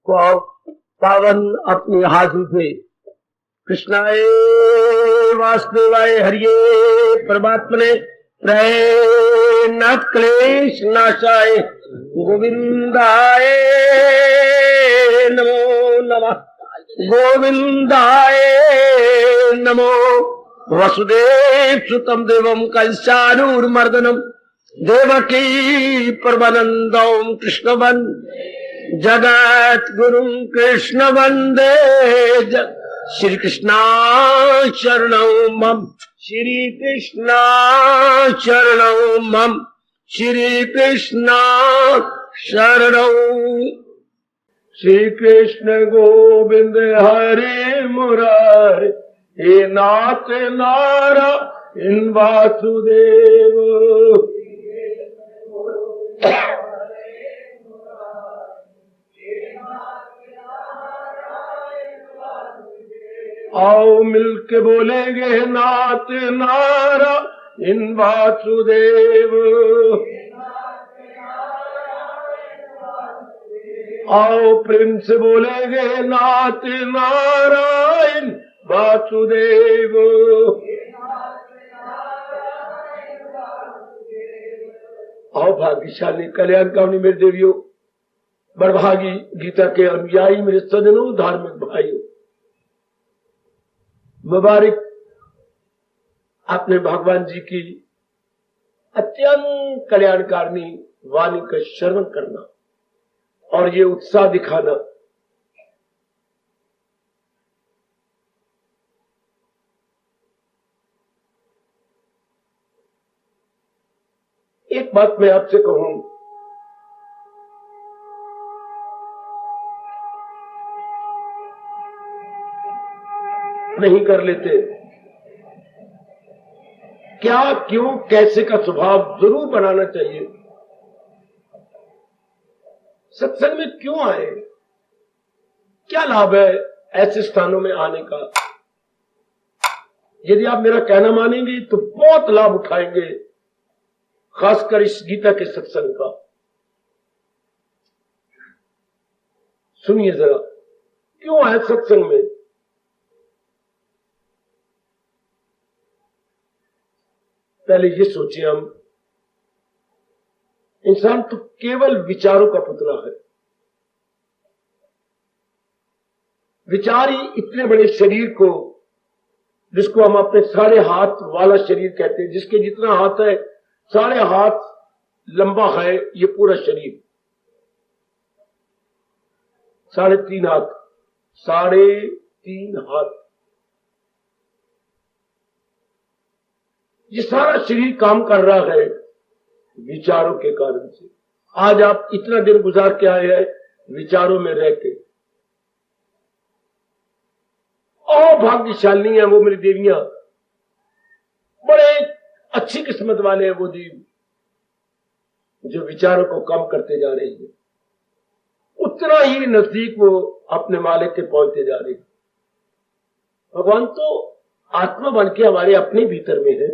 पावन अपनी हाथों से कृष्णाय वासुदेवाय हरिये परमात्मने न क्लेश नाशाय गोविंदाय नमो नमः गोविंदाय नमो वसुदेव सुतम देवम कंसानूरमर्दनम देवकी परमानंदम कृष्ण जगत गुरु कृष्ण वंदे श्री कृष्णा शरणं मम श्री कृष्णा शरणं मम श्री कृष्णा शरणं श्री कृष्ण गोविंद हरे मुरारे हे नाथ नारायण वासुदेव आओ मिलके बोलेंगे नाथ नारायण वासुदेव आओ प्रेम से बोलेंगे नाथ नारायण वासुदेव आओ भाग्यशाली कल्याणकामनी मेरे देवियों बड़भागी गीता के अनुयायी मेरे सज्जनों धार्मिक भाइयों मुबारक अपने भगवान जी की अत्यंत कल्याणकारिणी वाणी का श्रवण करना और ये उत्साह दिखाना एक बात मैं आपसे कहूं नहीं कर लेते क्या क्यों कैसे का स्वभाव जरूर बनाना चाहिए सत्संग में क्यों आए क्या लाभ है ऐसे स्थानों में आने का यदि आप मेरा कहना मानेंगे तो बहुत लाभ उठाएंगे खासकर इस गीता के सत्संग का सुनिए जरा क्यों आए सत्संग में पहले ये सोचिए हम इंसान तो केवल विचारों का पुतला है विचार ही इतने बड़े शरीर को जिसको हम अपने सारे हाथ वाला शरीर कहते हैं जिसके जितना हाथ है सारे हाथ लंबा है ये पूरा शरीर 3.5 हाथ 3.5 हाथ ये सारा शरीर काम कर रहा है विचारों के कारण से आज आप इतना दिन गुजार के आए हैं विचारों में रह के अभाग्यशाली है वो मेरी देवियां बड़े अच्छी किस्मत वाले हैं वो देव जो विचारों को कम करते जा रही है उतना ही नजदीक वो अपने मालिक के पहुंचते जा रही है भगवान तो आत्मा बन के हमारे अपने भीतर में है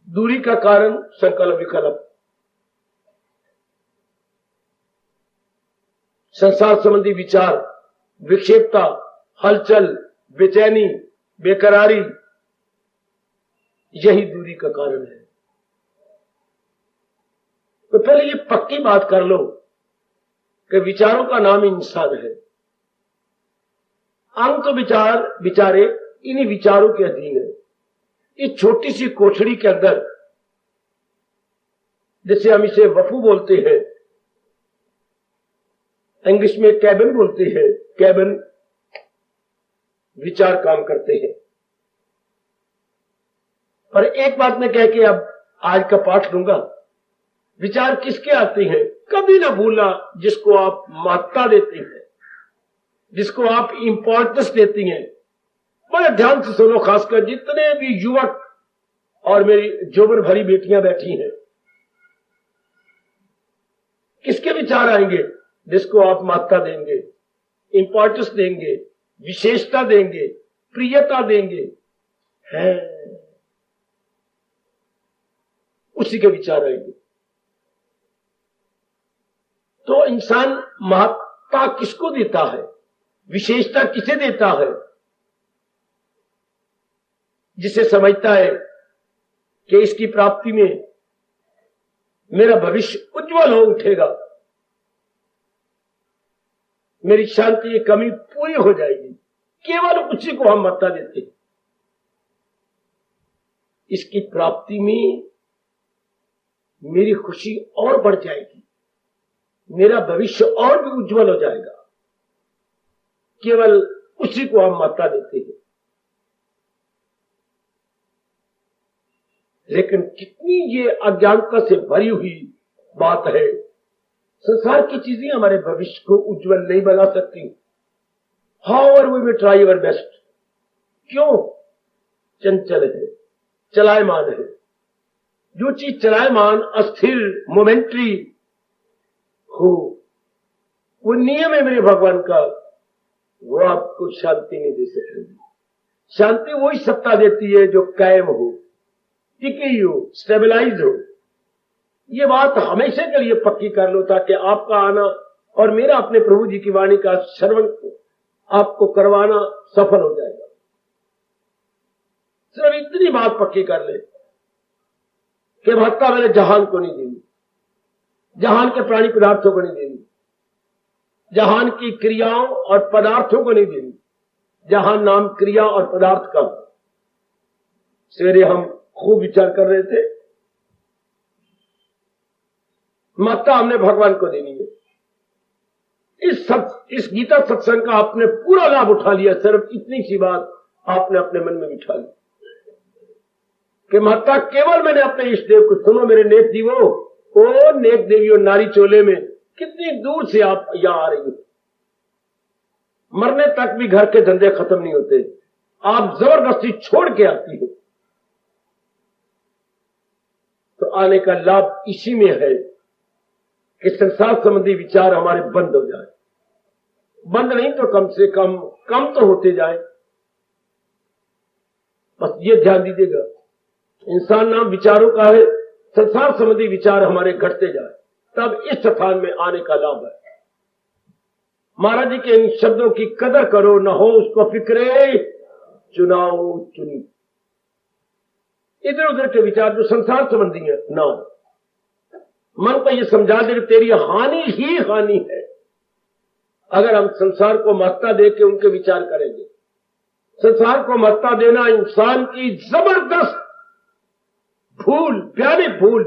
दूरी का कारण संकल्प विकल्प संसार संबंधी विचार विक्षेपता हलचल बेचैनी बेकरारी यही दूरी का कारण है तो पहले ये पक्की बात कर लो कि विचारों का नाम इंसान है अंग तो विचारे इन्हीं विचारों के अधीन है इस छोटी सी कोठड़ी के अंदर जैसे हम इसे वफू बोलते हैं इंग्लिश में कैबिन बोलते हैं कैबिन विचार काम करते हैं पर एक बात मैं कह के अब आज का पाठ लूंगा विचार किसके आते हैं कभी ना भूलना जिसको आप महत्ता देते हैं जिसको आप इंपॉर्टेंस देती हैं बड़े ध्यान से सुनो खासकर जितने भी युवक और मेरी जोबन भरी बेटियां बैठी हैं किसके विचार आएंगे जिसको आप महत्ता देंगे इंपॉर्टेंस देंगे विशेषता देंगे प्रियता देंगे है उसी के विचार आएंगे तो इंसान महत्ता किसको देता है, विशेषता किसे देता है? जिसे समझता है कि इसकी प्राप्ति में मेरा भविष्य उज्जवल हो उठेगा, मेरी शांति की कमी पूरी हो जाएगी, केवल उसी को हम महत्ता देते हैं। इसकी प्राप्ति में मेरी खुशी और बढ़ जाएगी, मेरा भविष्य और भी उज्जवल हो जाएगा, केवल उसी को हम महत्ता देते हैं। लेकिन कितनी ये अज्ञानता से भरी हुई बात है। संसार की चीजें हमारे भविष्य को उज्जवल नहीं बना सकती, however we will try our best. क्यों? चंचल है, चलायमान है। जो चीज चलायमान, अस्थिर, मोमेंट्री हो, वो नियम है मेरे भगवान का, वो आपको शांति नहीं दे सकेगी। शांति वही सत्ता देती है जो कायम हो, टिकी हो, स्टेबलाइज हो। ये बात हमेशा के लिए पक्की कर लो, ताकि आपका आना और मेरा अपने प्रभु जी की वाणी का श्रवण आपको करवाना सफल हो जाएगा। सिर्फ इतनी बात पक्की कर ले कि महत्ता मैंने जहान को नहीं देनी, जहान के प्राणी पदार्थों को नहीं देनी, जहान की क्रियाओं और पदार्थों को नहीं देनी। जहान नाम क्रिया और पदार्थ का। सवेरे हम खूब विचार कर रहे थे, महत्ता हमने भगवान को देनी है। इस गीता सत्संग का आपने पूरा लाभ उठा लिया। सिर्फ इतनी सी बात आपने अपने मन में बिठा ली कि महत्ता केवल मैंने अपने इष्ट देव को। सुनो मेरे नेक दीवो, ओ नेक देवियों, नारी चोले में कितनी दूर से आप यहां आ रही हो। मरने तक भी घर के धंधे खत्म नहीं होते, आप जबरदस्ती छोड़ के आती हो। तो आने का लाभ इसी में है कि संसार संबंधी विचार हमारे बंद हो जाए। बंद नहीं तो कम से कम तो होते जाए। बस ये ध्यान दीजिएगा, इंसान नाम विचारों का है, संसार संबंधी विचार हमारे घटते जाए, तब इस स्थान में आने का लाभ है। महाराज जी के इन शब्दों की कदर करो, न हो उसको फिक्रे चुनाव चुनी। इधर उधर के विचार जो संसार संबंधी है ना, मन को यह समझा दे कि तेरी हानि ही हानि है अगर हम संसार को महत्ता देके उनके विचार करेंगे। संसार को महत्ता देना इंसान की जबरदस्त भूल, प्यारी भूल।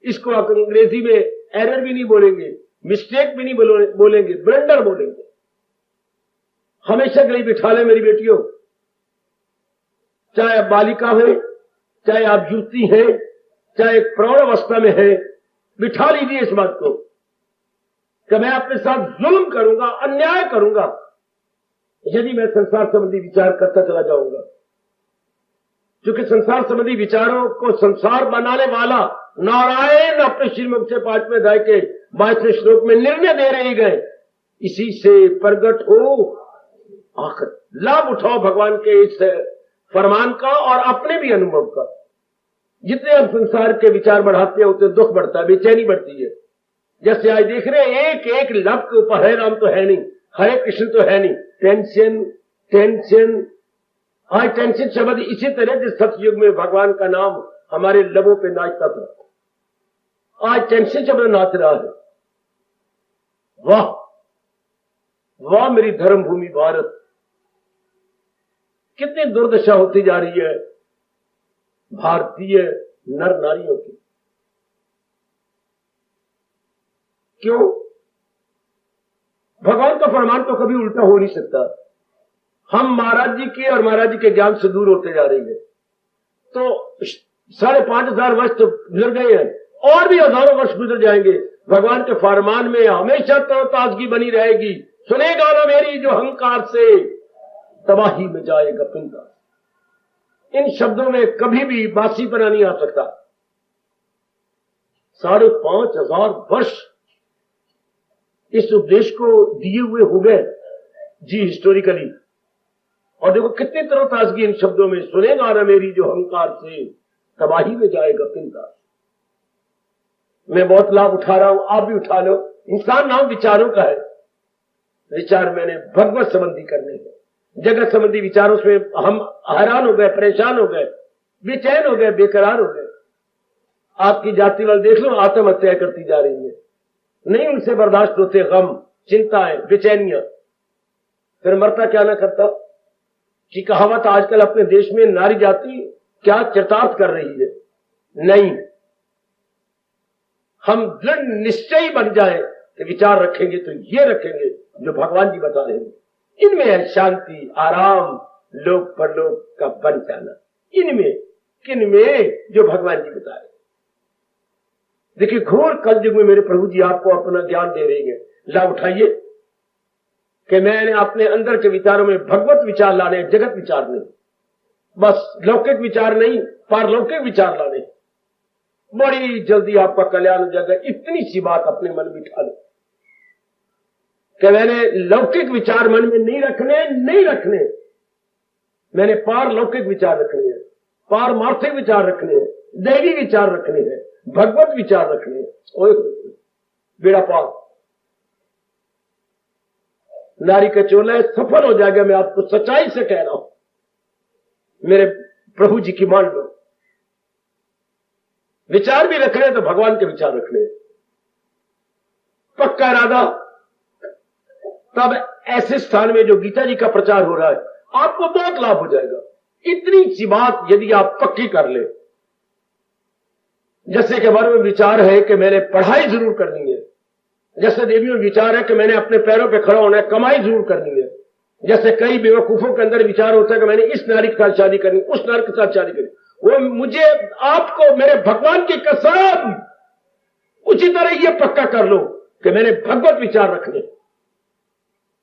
इसको अंग्रेजी में एरर भी नहीं बोलेंगे, मिस्टेक भी नहीं बोलेंगे, ब्लंडर बोलेंगे। हमेशा के लिए बिठा ले मेरी बेटियों, चाहे आप बालिका है, चाहे आप युवती हैं, चाहे प्रौढ़ अवस्था में है, बिठा लीजिए इस बात को कि मैं अपने साथ जुल्म करूंगा, अन्याय करूंगा यदि मैं संसार संबंधी विचार करता चला जाऊंगा। क्योंकि संसार संबंधी विचारों को संसार बनाने वाला नारायण अपने श्रीमुख से 5वें अध्याय के 22वें श्लोक में निर्णय दे रहे गए, इसी से प्रगट हो आखिर। लाभ उठाओ भगवान के इस फरमान का और अपने भी अनुभव का। जितने हम संसार के विचार बढ़ाते हैं उतने दुख बढ़ता है, बेचैनी बढ़ती है। जैसे आज देख रहे हैं एक एक लब के ऊपर हरे राम तो है नहीं, हरे कृष्ण तो है नहीं, टेंशन टेंशन। आज टेंशन शब्द इसी तरह जिस सतयुग में भगवान का नाम हमारे लबों पे नाचता था, आज टेंशन शब्द नाच रहा है। वाह वाह मेरी धर्म भूमि भारत, कितनी दुर्दशा होती जा रही है भारतीय नर नारियों की। क्यों? भगवान का फरमान तो कभी उल्टा हो नहीं सकता। हम महाराज जी के और महाराज जी के ज्ञान से दूर होते जा रहे हैं। तो 5,500 वर्ष तो गुजर गए हैं, और भी हजारों वर्ष गुजर जाएंगे। भगवान के फरमान में हमेशा तो ताजगी बनी रहेगी। सुनेगा ना मेरी जो अहंकार से तबाही में जाएगा पिंगा। इन शब्दों में कभी भी बासीपना नहीं आ सकता। 5,500 वर्ष इस उपदेश को दिए हुए हो गए जी हिस्टोरिकली। और देखो कितनी तरह ताजगी इन शब्दों में। सुनेगा ना मेरी जो अहंकार से तबाही में जाएगा पिंगा। मैं बहुत लाभ उठा रहा हूं, आप भी उठा लो। इंसान नाम विचारों का है। विचार मैंने भगवत संबंधी करने हैं, जगत संबंधी विचारों से हम हैरान हो गए, परेशान हो गए, बेचैन हो गए, बेकरार हो गए। आपकी जाति वाले देख लो, आत्महत्या करती जा रही है, नहीं उनसे बर्दाश्त होते गम, चिंताएं, बेचैनियां, फिर मरता क्या ना करता। कि कहावत आजकल अपने देश में नारी जाति क्या चरितार्थ कर रही है। नहीं, हम दृढ़ निश्चयी बन जाए कि विचार रखेंगे तो ये रखेंगे जो भगवान जी बता रहे हैं। इनमें है शांति, आराम, लोक परलोक का बन जाना। इनमें किनमें जो भगवान जी बता रहे हैं। देखिए, घोर कलयुग में मेरे प्रभु जी आपको अपना ज्ञान दे रहे हैं, लाभ उठाइए कि मैंने अपने अंदर के विचारों में भगवत विचार लाने, जगत विचार नहीं, बस लौकिक विचार नहीं, पारलौकिक विचार लाने। बड़ी जल्दी आपका कल्याण हो जाएगा। इतनी सी बात अपने मन में बिठा लो कि मैंने लौकिक विचार मन में नहीं रखने, मैंने पारलौकिक विचार रखने हैं, पारमार्थिक विचार रखने हैं, दैवी विचार रखने हैं, भगवत विचार रखने हैं। ओए बेड़ा पार, नारी का चोला सफल हो जाएगा। मैं आपको सच्चाई से कह रहा हूं, मेरे प्रभु जी की मान लो। विचार भी रखने तो भगवान के विचार रखने, पक्का इरादा। तब ऐसे स्थान में जो गीता जी का प्रचार हो रहा है, आपको बहुत लाभ हो जाएगा। इतनी सी बात यदि आप पक्की कर ले, जैसे के बारे में विचार है कि मैंने पढ़ाई जरूर करनी है, जैसे देवियों में विचार है कि मैंने अपने पैरों पे खड़ा होना है, कमाई जरूर करनी है, जैसे कई बेवकूफों के अंदर विचार होता है कि मैंने इस नारी के साथ शादी करनी, उस नारी के साथ शादी करनी, वो मुझे आपको मेरे भगवान की कसम उसी तरह ये पक्का कर लो कि मैंने भगवत विचार रखने,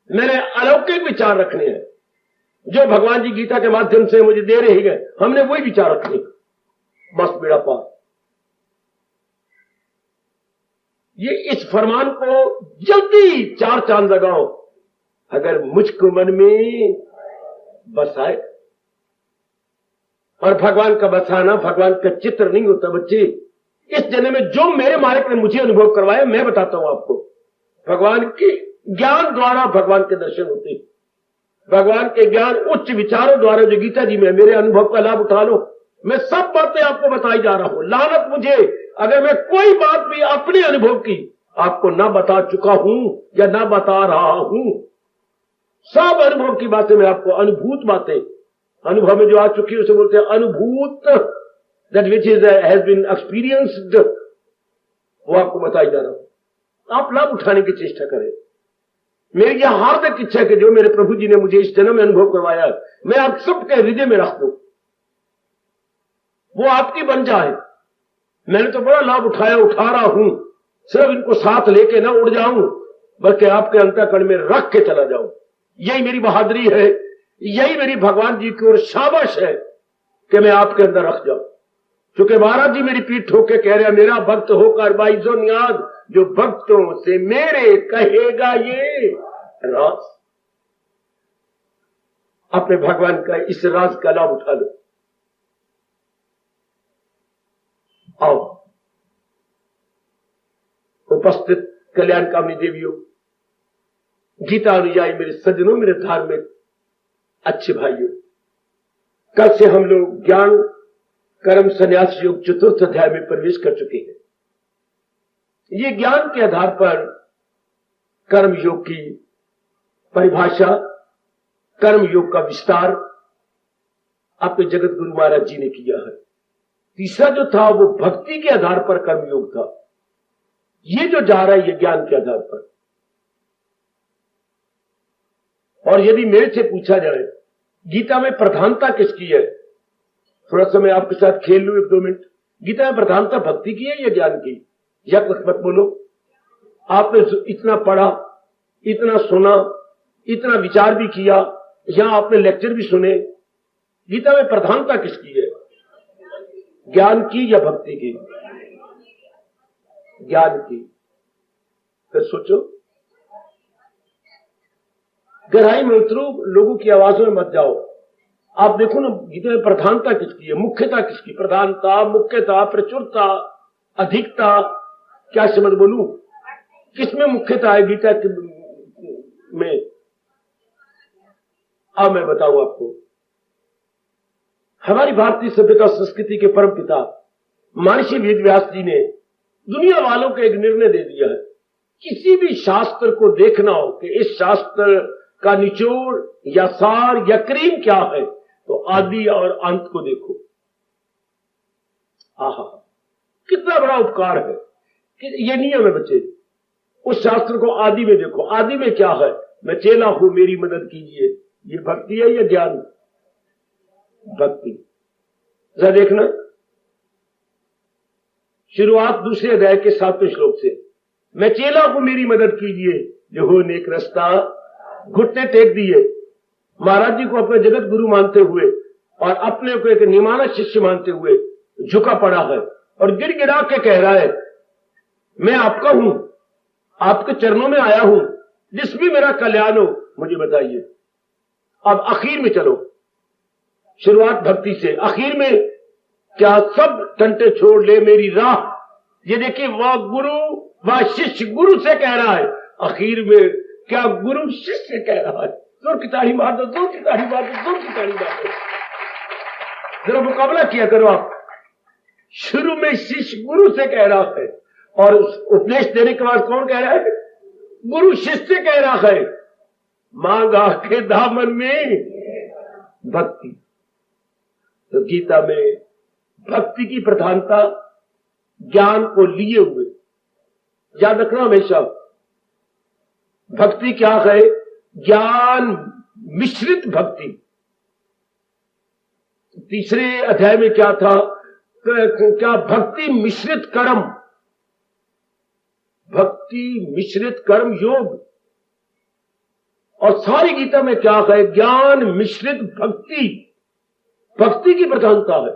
मैंने अलौकिक विचार रखने हैं। जो भगवान जी गीता के माध्यम से मुझे दे रहे हैं, हमने वही विचार रखने, बस बेड़ा पार। ये इस फरमान को जल्दी 4 चांद लगाओ। अगर मुझको मन में बसाए, और भगवान का बसाना भगवान का चित्र नहीं होता बच्चे। इस जन्म में जो मेरे मालिक ने मुझे अनुभव करवाया, मैं बताता हूं आपको। भगवान के ज्ञान द्वारा भगवान के दर्शन होते हैं, भगवान के ज्ञान उच्च विचारों द्वारा जो गीता जी में, मेरे अनुभव का लाभ उठा लो। मैं सब बातें आपको बताई जा रहा हूं। लानत मुझे अगर मैं कोई बात भी अपने अनुभव की आपको ना बता चुका हूं या ना बता रहा हूं। सब अनुभव की बातें मैं आपको, अनुभूत बातें, अनुभव में जो आ चुकी है उसे बोलते हैं अनुभूत, that which is has been experienced, वो आपको बताई जा रहा हूं। आप लाभ उठाने की चेष्टा करें। मेरी यह हार्दिक इच्छा है कि जो मेरे प्रभु जी ने मुझे इस जन्म में अनुभव करवाया, मैं आप सबके हृदय में रख दूं, वो आपकी बन जाए। मैंने तो बड़ा लाभ उठा रहा हूं, सिर्फ इनको साथ लेके ना उड़ जाऊं, बल्कि आपके अंतःकरण में रख के चला जाऊं। यही मेरी बहादुरी है, यही मेरी भगवान जी की ओर शाबाश है कि मैं आपके अंदर रख जाऊं। क्योंकि महाराज जी मेरी पीठ ठोक के कह रहे हैं, मेरा भक्त होकर बाईजो नियाज, जो भक्तों से मेरे कहेगा ये राज। अपने भगवान का इस राज का लाभ उठा लो। आओ उपस्थित कल्याणकामी देवियों, गीता अनुयायी, मेरे सज्जनों, मेरे धार्मिक अच्छे भाइयों, कल से हम लोग ज्ञान कर्म संन्यास योग चतुर्थ अध्याय में प्रवेश कर चुके हैं। ये ज्ञान के आधार पर कर्म योग की परिभाषा, कर्म योग का विस्तार आपके जगत गुरु महाराज जी ने किया है। तीसरा जो था वो भक्ति के आधार पर कर्म योग था। ये जो जा रहा है ये ज्ञान के आधार पर। और यदि मेरे से पूछा जाए गीता में प्रधानता किसकी है, थोड़ा सा मैं आपके साथ खेल लूं 1-2 मिनट। गीता में प्रधानता भक्ति की है या ज्ञान की? या कुछ मत बोलो। आपने इतना पढ़ा, इतना सुना, इतना विचार भी किया, यहां आपने लेक्चर भी सुने। गीता में प्रधानता किसकी है, ज्ञान की या भक्ति की? ज्ञान की। फिर सोचो, गहराई में उतरो, लोगों की आवाजों में मत जाओ। आप देखो ना गीता में प्रधानता किसकी है, मुख्यता किसकी? प्रधानता, मुख्यता, प्रचुरता, अधिकता, क्या समझ बोलूं? किसमें मुख्यतः है गीता में? अब मैं बताऊं आपको, हमारी भारतीय सभ्यता संस्कृति के परम पिता महर्षि वेद व्यास जी ने दुनिया वालों को एक निर्णय दे दिया है, किसी भी शास्त्र को देखना हो कि इस शास्त्र का निचोड़ या सार या क्रीम क्या है, तो आदि और अंत को देखो। आहा, कितना बड़ा उपकार है कि ये नियम है बच्चे, उस शास्त्र को आदि में देखो। आदि में क्या है? मैं चेला हूं, मेरी मदद कीजिए। ये भक्ति है या ज्ञान? भक्ति। जरा देखना, शुरुआत दूसरे अध्याय के 7वें श्लोक से, मैं चेला हूं, मेरी मदद कीजिए, जो हो नेक रास्ता। घुटने टेक दिए, महाराज जी को अपने जगत गुरु मानते हुए और अपने को एक निमाना शिष्य मानते हुए झुका पड़ा है और गिड़गिड़ा के कह रहा है, मैं आपका हूं, आपके चरणों में आया हूं, जिस भी मेरा कल्याण हो मुझे बताइए। अब आखिर में चलो, शुरुआत भक्ति से, आखिर में क्या सब टंटे छोड़ ले मेरी राह। ये देखिए, वह गुरु, वह शिष्य गुरु से कह रहा है, आखिर में क्या गुरु शिष्य से कह रहा है। जोर की ताड़ी मार दो, जोर की ताड़ी मार दो, जोर की ताड़ी मार दो। जरा मुकाबला किया करो आप, शुरू में शिष्य गुरु से कह रहा है और उपदेश देने के बाद कौन कह रहा है? गुरु शिष्य से कह रहा है, मांगा के दामन में भक्ति। तो गीता में भक्ति की प्रधानता ज्ञान को लिए हुए, याद रखना हमेशा, भक्ति क्या है? ज्ञान मिश्रित भक्ति। तीसरे अध्याय में क्या था? क्या भक्ति मिश्रित कर्म, भक्ति मिश्रित कर्म योग। और सारी गीता में क्या है? ज्ञान मिश्रित भक्ति। भक्ति की प्रधानता है,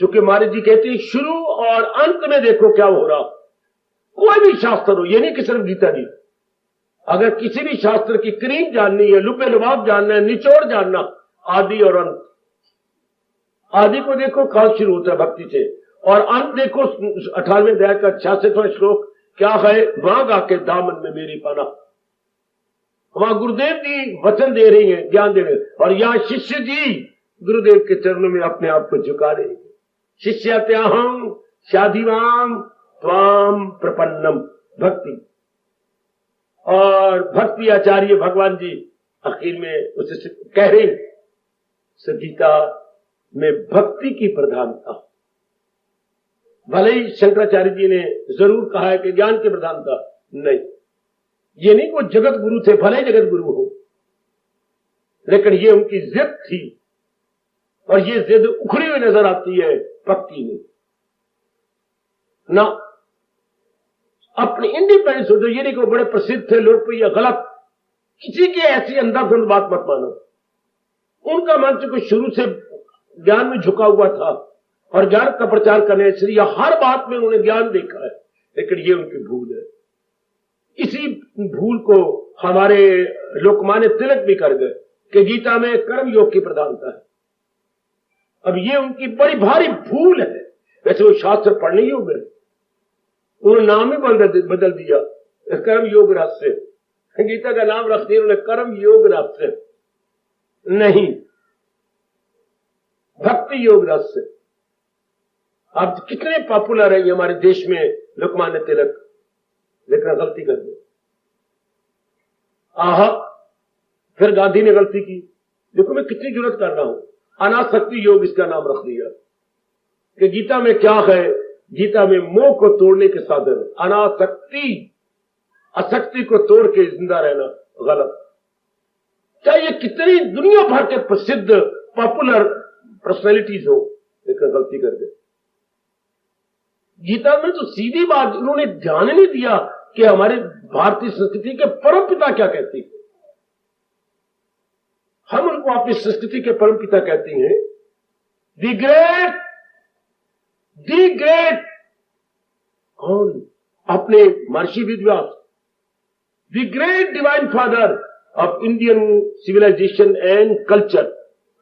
क्योंकि महाराज जी कहते हैं शुरू और अंत में देखो क्या हो रहा। कोई भी शास्त्र हो, ये नहीं कि सिर्फ गीता जी, अगर किसी भी शास्त्र की क्रीम जाननी है, लुबे लुबाब जानना है, निचोड़ जानना, आदि और अंत। आदि को देखो कहां शुरू होता है भक्ति से, और अंत देखो 18वें अध्याय का 66वां श्लोक क्या है? मांग आके दामन में मेरी पाना। वहां गुरुदेव जी वचन दे रही हैं, ज्ञान दे रहे हैं, और यहां शिष्य जी गुरुदेव के चरणों में अपने आप को झुका रहे हैं। शिष्यात्याहं शाधिवाम त्वाम प्रपन्नम। भक्ति और भक्ति आचार्य भगवान जी आखिर में उसे कह रहे हैं, गीता में भक्ति की प्रधानता। भले ही शंकराचार्य जी ने जरूर कहा है कि ज्ञान की प्रधानता नहीं, ये नहीं वो जगत गुरु थे, भले जगत गुरु हो, लेकिन ये उनकी जिद थी और ये जिद उखड़ी हुई नजर आती है भक्ति में ना। अपनी इंडिपेंडेंस हो, जो ये नहीं कि वो बड़े प्रसिद्ध थे, लोकप्रिय, गलत, किसी की ऐसी अंधाधुंध बात मत मानो। उनका मन को शुरू से ज्ञान में झुका हुआ था और ज्ञान का प्रचार करने से या हर बात में उन्होंने ज्ञान देखा है, लेकिन ये उनकी भूल है। इसी भूल को हमारे लोकमान्य तिलक भी कर गए कि गीता में कर्म योग की प्रधानता है। अब ये उनकी बड़ी भारी भूल है। वैसे वो शास्त्र पढ़ने योग्य है, उन्होंने नाम ही बदल दिया कर्म योग रहस्य। गीता का नाम रख दिया उन्होंने कर्म योग रहस्य, नहीं भक्ति योग रहस्य। अब कितने पॉपुलर है हमारे देश में लोकमान्य तिलक, लेकिन गलती कर दी। आहा, फिर गांधी ने गलती की। देखो मैं कितनी जरूरत कर रहा हूं, अनासक्ति योग इसका नाम रख दिया कि गीता में क्या है? गीता में मोह को तोड़ने के साधन, अनासक्ति, आसक्ति को तोड़ के जिंदा रहना गलत। चाहे कितनी दुनिया भर के प्रसिद्ध पॉपुलर पर्सनैलिटीज हो, लेकिन गलती कर गए। गीता में तो सीधी बात, उन्होंने ध्यान नहीं दिया कि हमारे भारतीय संस्कृति के परम पिता क्या कहती है। हम उनको अपनी संस्कृति के परम पिता कहते हैं, दी ग्रेट कौन? अपने Maharshi Ved Vyas, the great divine father of Indian civilisation and culture.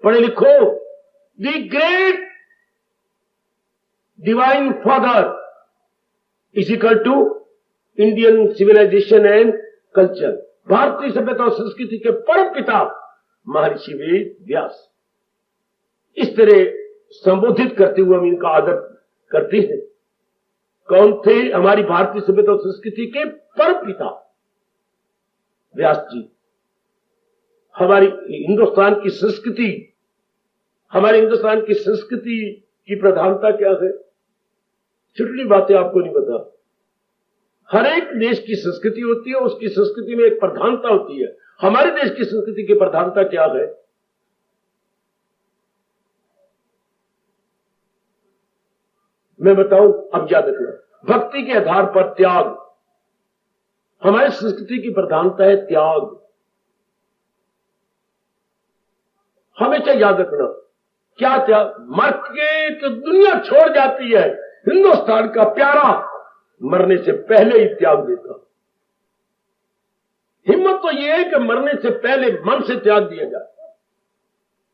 पढ़े लिखो, the great divine father is equal to Indian civilisation and culture, भारतीय सभ्यता और संस्कृति के परम पिता महर्षि वेद व्यास। इस तरह संबोधित करते हुए हम इनका आदर करते हैं। कौन थे? हमारी भारतीय सभ्यता और संस्कृति के परम पिता व्यास जी। हमारी हिंदुस्तान की संस्कृति, हमारे हिंदुस्तान की संस्कृति की प्रधानता क्या है? छोटी बातें आपको नहीं पता। हर एक देश की संस्कृति होती है, उसकी संस्कृति में एक प्रधानता होती है। हमारे देश की संस्कृति की प्रधानता क्या है? मैं बताऊं, अब याद रखना, भक्ति के आधार पर त्याग। हमारी संस्कृति की प्रधानता है त्याग। हमेशा याद रखना, क्या त्याग? मर के तो दुनिया छोड़ जाती है, हिंदुस्तान का प्यारा मरने से पहले ही त्याग देता। हिम्मत तो यह है कि मरने से पहले मन से त्याग दिया जाए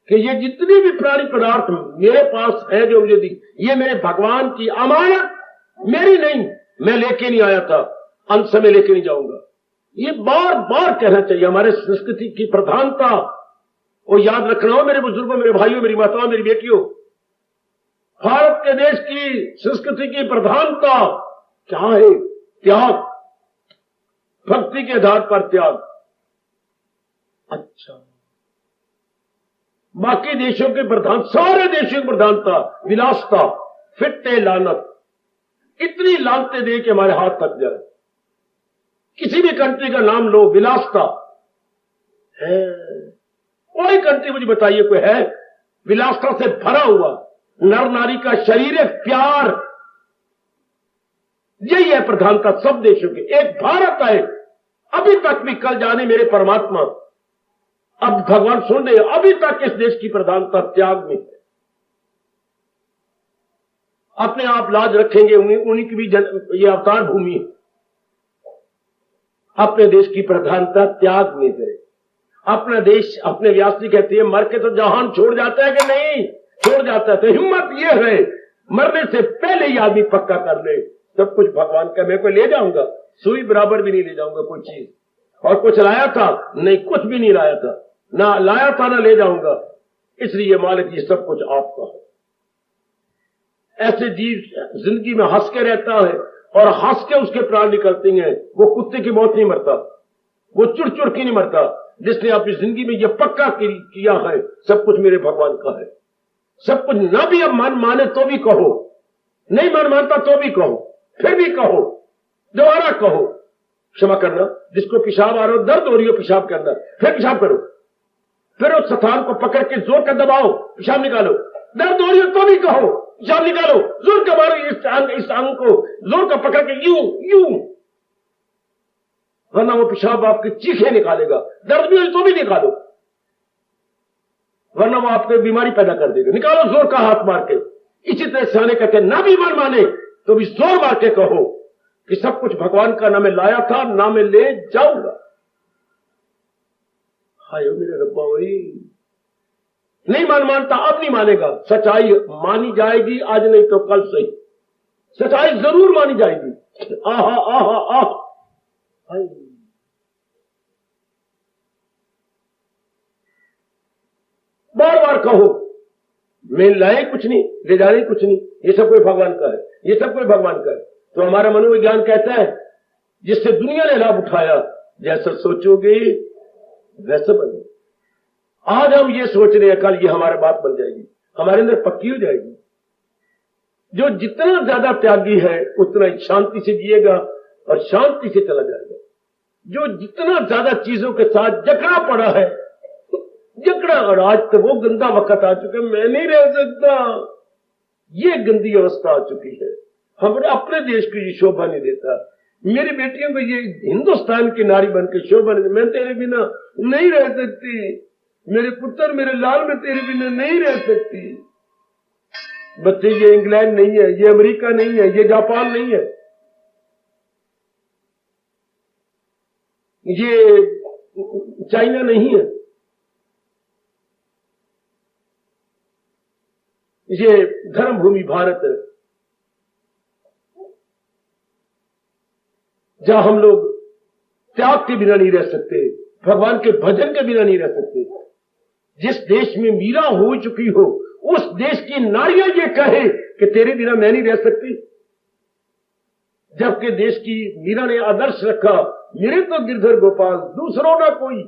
कि ये जितनी भी प्राणी पदार्थ मेरे पास है जो मुझे दी, ये मेरे भगवान की अमानत, मेरी नहीं, मैं लेके नहीं आया था, अंत समय लेके नहीं जाऊंगा। ये बार बार कहना चाहिए। हमारे संस्कृति की प्रधानता वो याद रखना हो मेरे बुजुर्गों, मेरे भाइयों, मेरी माताओं, मेरी बेटियों। भारत के देश की संस्कृति की प्रधानता क्या है? त्याग। भक्ति के आधार पर त्याग। अच्छा, बाकी देशों के प्रधान, सारे देशों की प्रधानता विलासता, फिट्टे लानत, इतनी लानते दे के हमारे हाथ तक जाए। किसी भी कंट्री का नाम लो, विलासता है। कोई कंट्री मुझे बताइए कोई है विलासता से भरा हुआ? नर नारी का शारीरिक प्यार, यही है प्रधानता सब देशों की। एक भारत है, अभी तक भी कल जाने मेरे परमात्मा, अब भगवान सुन रहे, अभी तक इस देश की प्रधानता त्याग में है। अपने आप लाज रखेंगे, उन्हीं की भी ये अवतार भूमि है। अपने देश की प्रधानता त्याग में है। अपना देश, अपने व्यास जी कहते हैं, मर के तो जहान छोड़ जाता है कि नहीं? छोड़ जाता है। तो हिम्मत ये है, मरने से पहले ही आदमी पक्का कर ले सब कुछ भगवान का। मैं कोई ले जाऊंगा, सुई बराबर भी नहीं ले जाऊंगा कोई चीज। और कुछ लाया था? नहीं, कुछ भी नहीं लाया था, ना लाया था ना ले जाऊंगा। इसलिए मालिक ये सब कुछ आपका है। ऐसे जीव जिंदगी में हंस के रहता है और हंस के उसके प्राण निकलते हैं। वो कुत्ते की मौत नहीं मरता, वो चुड़ चुड़ की नहीं मरता, जिसने अपनी जिंदगी में ये पक्का किया है सब कुछ मेरे भगवान का है। सब कुछ ना भी अब मन माने तो भी कहो, नहीं मन मानता तो भी कहो, फिर भी कहो, दोबारा कहो क्षमा करना। जिसको पेशाब आ रहा हो, दर्द हो रही हो पेशाब के अंदर, फिर पेशाब करो, फिर उस स्थान को पकड़ के जोर का दबाओ, पेशाब निकालो। दर्द हो रही हो तो भी कहो, पेशाब निकालो, जोर का मारो इस अंग को, जोर का पकड़ के यूं यूं, वरना वो पेशाब आपकी चीखें निकालेगा। दर्द भी हो तो भी निकालो, वरना वो आपको बीमारी पैदा कर देगा। निकालो जोर का हाथ मार के। इसी तरह सियाने कहते हैं, ना भी मन माने तो भी जोर मार के कहो कि सब कुछ भगवान का, ना मैं लाया था ना मैं ले जाऊंगा। हाय मेरे रब्बा, वही नहीं मन मानता, अब नहीं मानेगा। सच्चाई मानी जाएगी, आज नहीं तो कल सही, सच्चाई जरूर मानी जाएगी। आहा आहा आह, बार बार कहो, मैं लाए कुछ नहीं, ले जाने कुछ नहीं, ये सब कोई भगवान का है, ये सब कोई भगवान का है। तो हमारा मनोविज्ञान कहता है, जिससे दुनिया ने लाभ उठाया, जैसा सोचोगे वैसा बनो। आज हम ये सोच रहे हैं, कल ये हमारे बात बन जाएगी, हमारे अंदर पक्की हो जाएगी। जो जितना ज्यादा त्यागी है उतना शांति से जिएगा और शांति से चला जाएगा। जो जितना ज्यादा चीजों के साथ जकड़ा पड़ा है, जकड़ा, और आज तो वो गंदा वक्त आ चुका है, मैं नहीं रह सकता, ये गंदी अवस्था आ चुकी है। हमारे अपने देश को ये शोभा नहीं देता। मेरी बेटियों को ये हिंदुस्तान की नारी बन के शोभा नहीं, मैं तेरे बिना नहीं रह सकती, मेरे पुत्र मेरे लाल, मैं तेरे बिना नहीं रह सकती। बच्चे, ये इंग्लैंड नहीं है, ये अमेरिका नहीं है, ये जापान नहीं है, ये चाइना नहीं है, ये धर्म भूमि भारत है। जहां हम लोग त्याग के बिना नहीं रह सकते, भगवान के भजन के बिना नहीं रह सकते। जिस देश में मीरा हो चुकी हो, उस देश की नारियां ये कहे कि तेरे बिना मैं नहीं रह सकती, जबकि देश की मीरा ने आदर्श रखा, मेरे तो गिरधर गोपाल दूसरों ना कोई।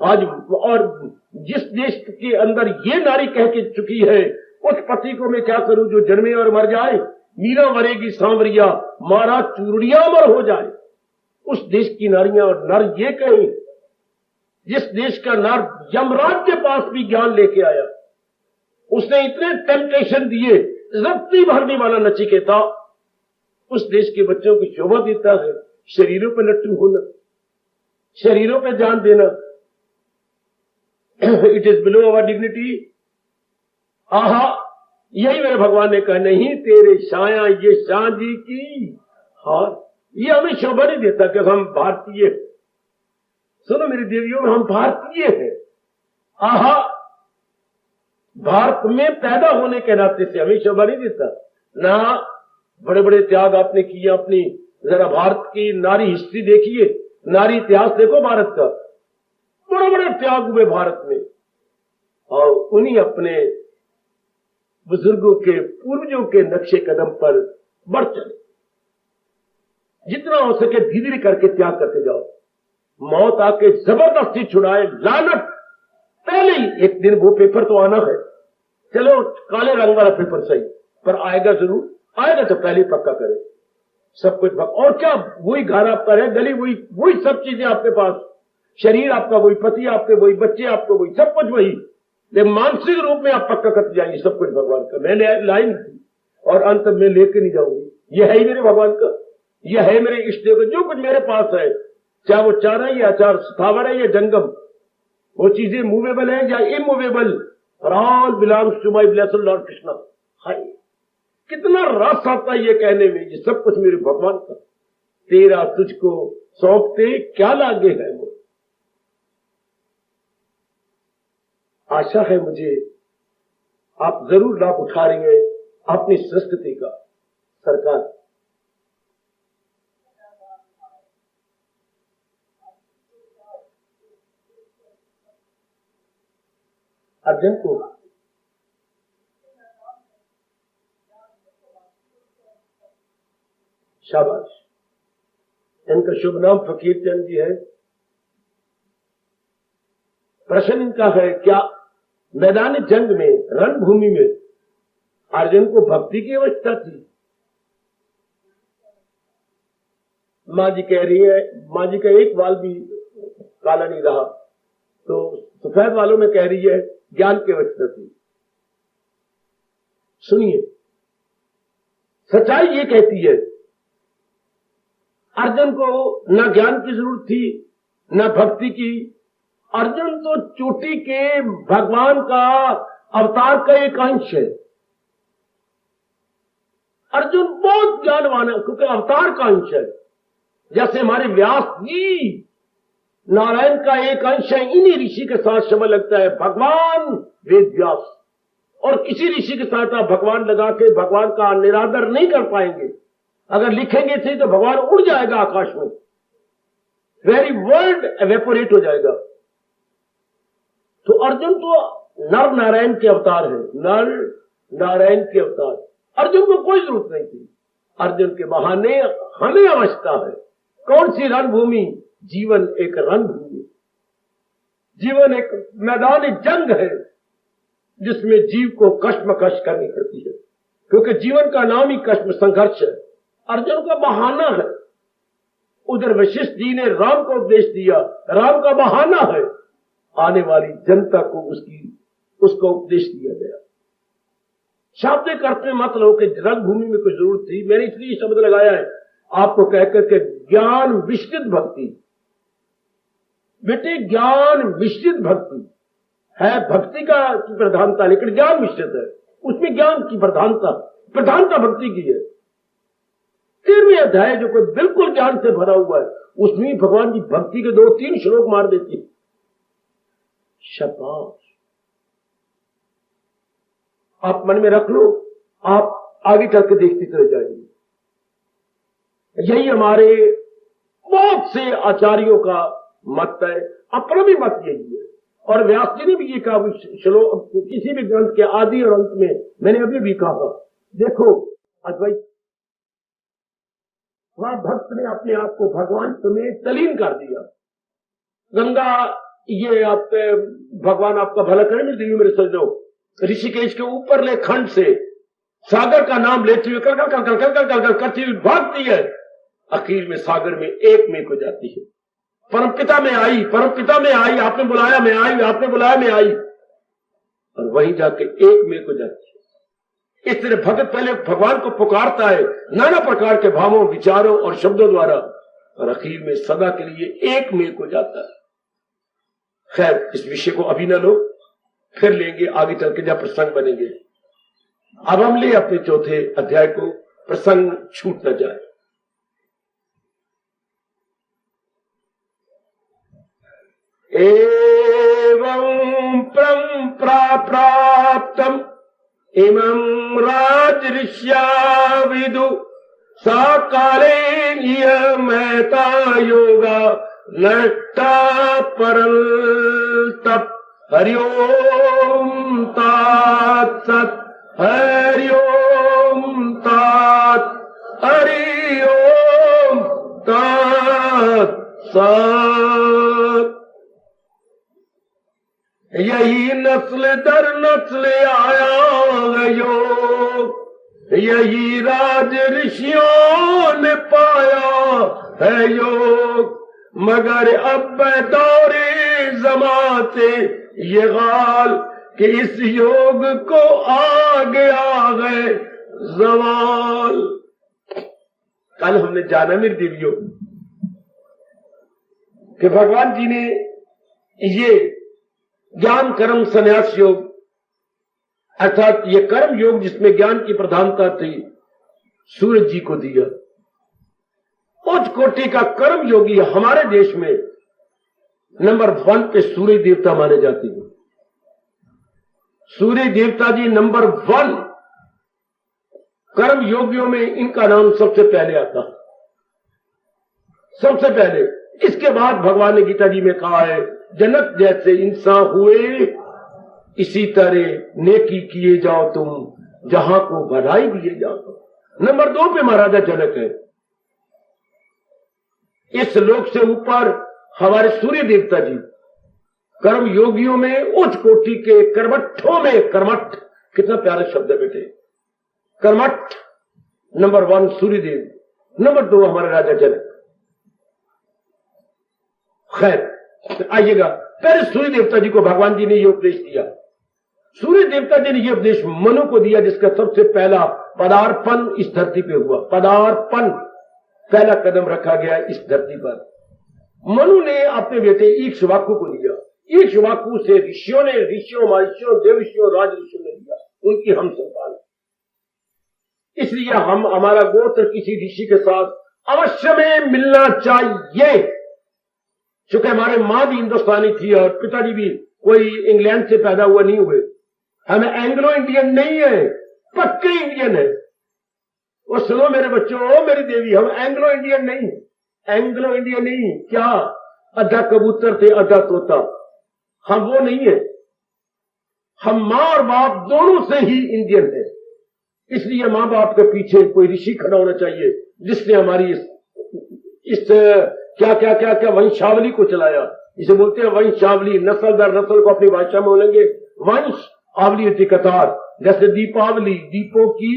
आज और जिस देश के अंदर ये नारी कह के चुकी है, उस पति को मैं क्या करूं जो जन्मे और मर जाए, मीरा मरेगी सांवरिया, मारा चूड़िया मर हो जाए। उस देश की नारियां और नर ये कहें, जिस देश का नर यमराज के पास भी ज्ञान लेके आया, उसने इतने टेम्पटेशन दिए, रत्ती भरने वाला नचिकेता, उस देश के बच्चों की शोभा देता है शरीरों पर लट्टू होना, शरीरों पर जान देना। It is below our dignity. आहा, यही मेरे भगवान ने कहा, नहीं तेरे छाया ये शाह जी की हार, ये हमें शोभा नहीं देता कि हम भारतीय। सुनो मेरी देवियों, हम भारतीय हैं। आहा, भारत में पैदा होने के नाते से हमें शोभा नहीं देता ना। बड़े बड़े त्याग आपने किए अपनी, जरा भारत की नारी हिस्ट्री देखिए, नारी इतिहास देखो भारत का, बड़े बड़े त्याग हुए भारत में, और उन्हीं अपने बुजुर्गों के पूर्वजों के नक्शे कदम पर बढ़ चले। जितना हो सके धीरे धीरे करके त्याग करते जाओ। मौत आके जबरदस्ती छुड़ाए, लानत, पहले ही एक दिन वो पेपर तो आना है, चलो काले रंग वाला पेपर सही, पर आएगा जरूर, आएगा तो पहले पक्का करे सब कुछ। और क्या, वही घर आपका है, गली वही सब चीजें आपके पास, शरीर आपका वही, पति आपके वही, बच्चे आपको वही, सब कुछ वही, लेकिन मानसिक रूप में आप पक्का करते जाएंगे सब कुछ भगवान का। मैंने लाइन थी और अंत में लेके नहीं जाऊंगी, यह है ही मेरे भगवान का, यह है मेरे इष्ट देव का। जो कुछ मेरे पास है, चाहे वो चार है या चार स्थावर है या जंगम, वो चीजें मूवेबल है या immovable, all belongs to my blessed Lord Krishna. हाय, कितना रस आता है ये कहने में, ये सब कुछ मेरे भगवान का, तेरा तुझको सौंपते क्या लागे है वो। आशा है मुझे आप जरूर लाभ उठा रही हैं अपनी संस्कृति का। सरकार अर्जुन को शाबाश, इनका शुभ नाम फकीर चंद जी है। प्रश्न इनका है, क्या मैदान जंग में, रणभूमि में अर्जुन को भक्ति की आवश्यकता थी? मां जी कह रही है, मां जी का एक बाल भी काला नहीं रहा, तो सफेद वालों में कह रही है ज्ञान की आवश्यकता थी। सुनिए, सच्चाई ये कहती है अर्जुन को न ज्ञान की जरूरत थी न भक्ति की। अर्जुन तो चोटी के भगवान का अवतार का एक अंश है। अर्जुन बहुत ज्ञानवान है क्योंकि अवतार का अंश है। जैसे हमारे व्यास जी नारायण का एक अंश है, इन्हीं ऋषि के साथ समय लगता है भगवान वेद व्यास, और किसी ऋषि के साथ आप भगवान लगा के भगवान का निरादर नहीं कर पाएंगे। अगर लिखेंगे थे तो भगवान उड़ जाएगा आकाश में, वेरी वर्ल्ड एवेपोरेट हो जाएगा। तो अर्जुन तो नर नारायण के अवतार है, नर नारायण के अवतार। अर्जुन को कोई जरूरत नहीं थी, अर्जुन के बहाने हमें आवश्यकता है। कौन सी रणभूमि? जीवन एक रणभूमि, जीवन एक मैदान जंग है जिसमें जीव को कष्मकश करनी पड़ती है, क्योंकि जीवन का नाम ही कष्म संघर्ष है। अर्जुन का बहाना है। उधर वशिष्ठ जी ने राम को उपदेश दिया, राम का बहाना है, आने वाली जनता को उसको उपदेश दिया गया। शाब्दिक अर्थ में मत लो कि रणभूमि में कोई जरूरत थी। मैंने इसलिए शब्द लगाया है आपको कहकर के ज्ञान मिश्रित भक्ति। बेटे ज्ञान मिश्रित भक्ति है, भक्ति का की प्रधानता, लेकिन ज्ञान मिश्रित है, उसमें ज्ञान की प्रधानता भक्ति की है। 13वें अध्याय जो कोई बिल्कुल ज्ञान से भरा हुआ है, उसमें भगवान की भक्ति के 2-3 श्लोक मार देती है। शाबाश, आप मन में रख लो, आप आगे चल के देखते चले जाएंगे। यही हमारे बहुत से आचार्यों का मत है, अपना भी मत यही है। और व्यास जी ने भी ये कहा, श्लोक किसी भी ग्रंथ के आदि और अंत में, मैंने अभी भी कहा, देखो अद्वैत, वहां भक्त ने अपने आप को भगवान में तलीन कर दिया। गंगा, ये आप भगवान आपका भला करें मेरे दिव्य मेरे सजनों, ऋषिकेश के ऊपरले खंड से सागर का नाम लेते हुए कल कल कल कल कल कल कल करती हुई भागती है, आखिर में सागर में एक में हो जाती है। परमपिता में आई, परमपिता में आई, आपने बुलाया मैं आई, आपने बुलाया मैं आई, और वहीं जाके एक में हो जाती है। इस तरह भगत पहले भगवान को पुकारता है नाना प्रकार के भावों, विचारों और शब्दों द्वारा, और आखिर में सदा के लिए एक में हो जाता है। खैर, इस विषय को अभी न लो, फिर लेंगे आगे चल के जब प्रसंग बनेंगे। अब हम ले अपने चौथे अध्याय को, प्रसंग छूट न जाए। एवं परंपरा प्राप्तम इमं राजऋष्या विदु साकाले नियमता योगा नष्टा परल तप। हरि ओम तत्सत्, हरि ओम तत्, हरि ओम तत्सत्। यही नस्ल दर नस्ल आया योग, यही राज ऋषियों ने पाया है योग, मगर अब दौरे जमाते ये गाल कि इस योग को आगे आ गए जवाल। कल हमने जाना मेरे दिव्यो कि भगवान जी ने ये ज्ञान कर्म संन्यास योग, अर्थात ये कर्म योग जिसमें ज्ञान की प्रधानता थी, सूरज जी को दिया। उच्च कोटि का कर्म योगी हमारे देश में नंबर 1 पे सूर्य देवता माने जाते हैं। सूर्य देवता जी नंबर 1 कर्म योगियों में, इनका नाम सबसे पहले आता, सबसे पहले। इसके बाद भगवान ने गीता जी में कहा है, जनक जैसे इंसान हुए इसी तरह नेकी किए जाओ तुम, जहां को बधाई दिए जाओ। नंबर 2 पे महाराजा जनक है। इस लोक से ऊपर हमारे सूर्य देवता जी कर्म योगियों में उच्च कोटि के कर्मठों में, कर्मठ कितना प्यारा शब्द है बेटे, कर्मठ नंबर 1 सूर्यदेव, नंबर 2 हमारे राजा जनक। खैर आइएगा, पहले सूर्य देवता जी को भगवान जी ने यह उपदेश दिया। सूर्य देवता जी ने यह उपदेश मनु को दिया, जिसका सबसे पहला पदार्पण इस धरती पे हुआ। पदार्पण, पहला कदम रखा गया इस धरती पर। मनु ने अपने बेटे इक्ष्वाकु को दिया। इक्ष्वाकु से ऋषियों ने, ऋषियों, महर्षियों, देव ऋषियों, राज ऋषियों ने दिया, उनकी हम संतान। इसलिए हम, हमारा गोत्र किसी ऋषि के साथ अवश्य में मिलना चाहिए। चूंकि हमारे मां भी हिंदुस्तानी थी और पिताजी भी कोई इंग्लैंड से पैदा हुआ नहीं हुए, हमें एंग्लो इंडियन नहीं है, पक्के इंडियन है। वो सुनो मेरे बच्चों, मेरी देवी, हम एंग्लो इंडियन नहीं, एंग्लो इंडियन नहीं। क्या आधा कबूतर थे आधा तोता, हम वो नहीं है। हम मां और बाप दोनों से ही इंडियन है। इसलिए मां बाप के पीछे कोई ऋषि खड़ा होना चाहिए, जिसने हमारी इस क्या क्या क्या क्या वंशावली को चलाया। इसे बोलते हैं वंशावली, नस्ल दर नस्ल को अपनी भाषा में बोलेंगे वंश आवली होती कतार। जैसे दीपावली, दीपों की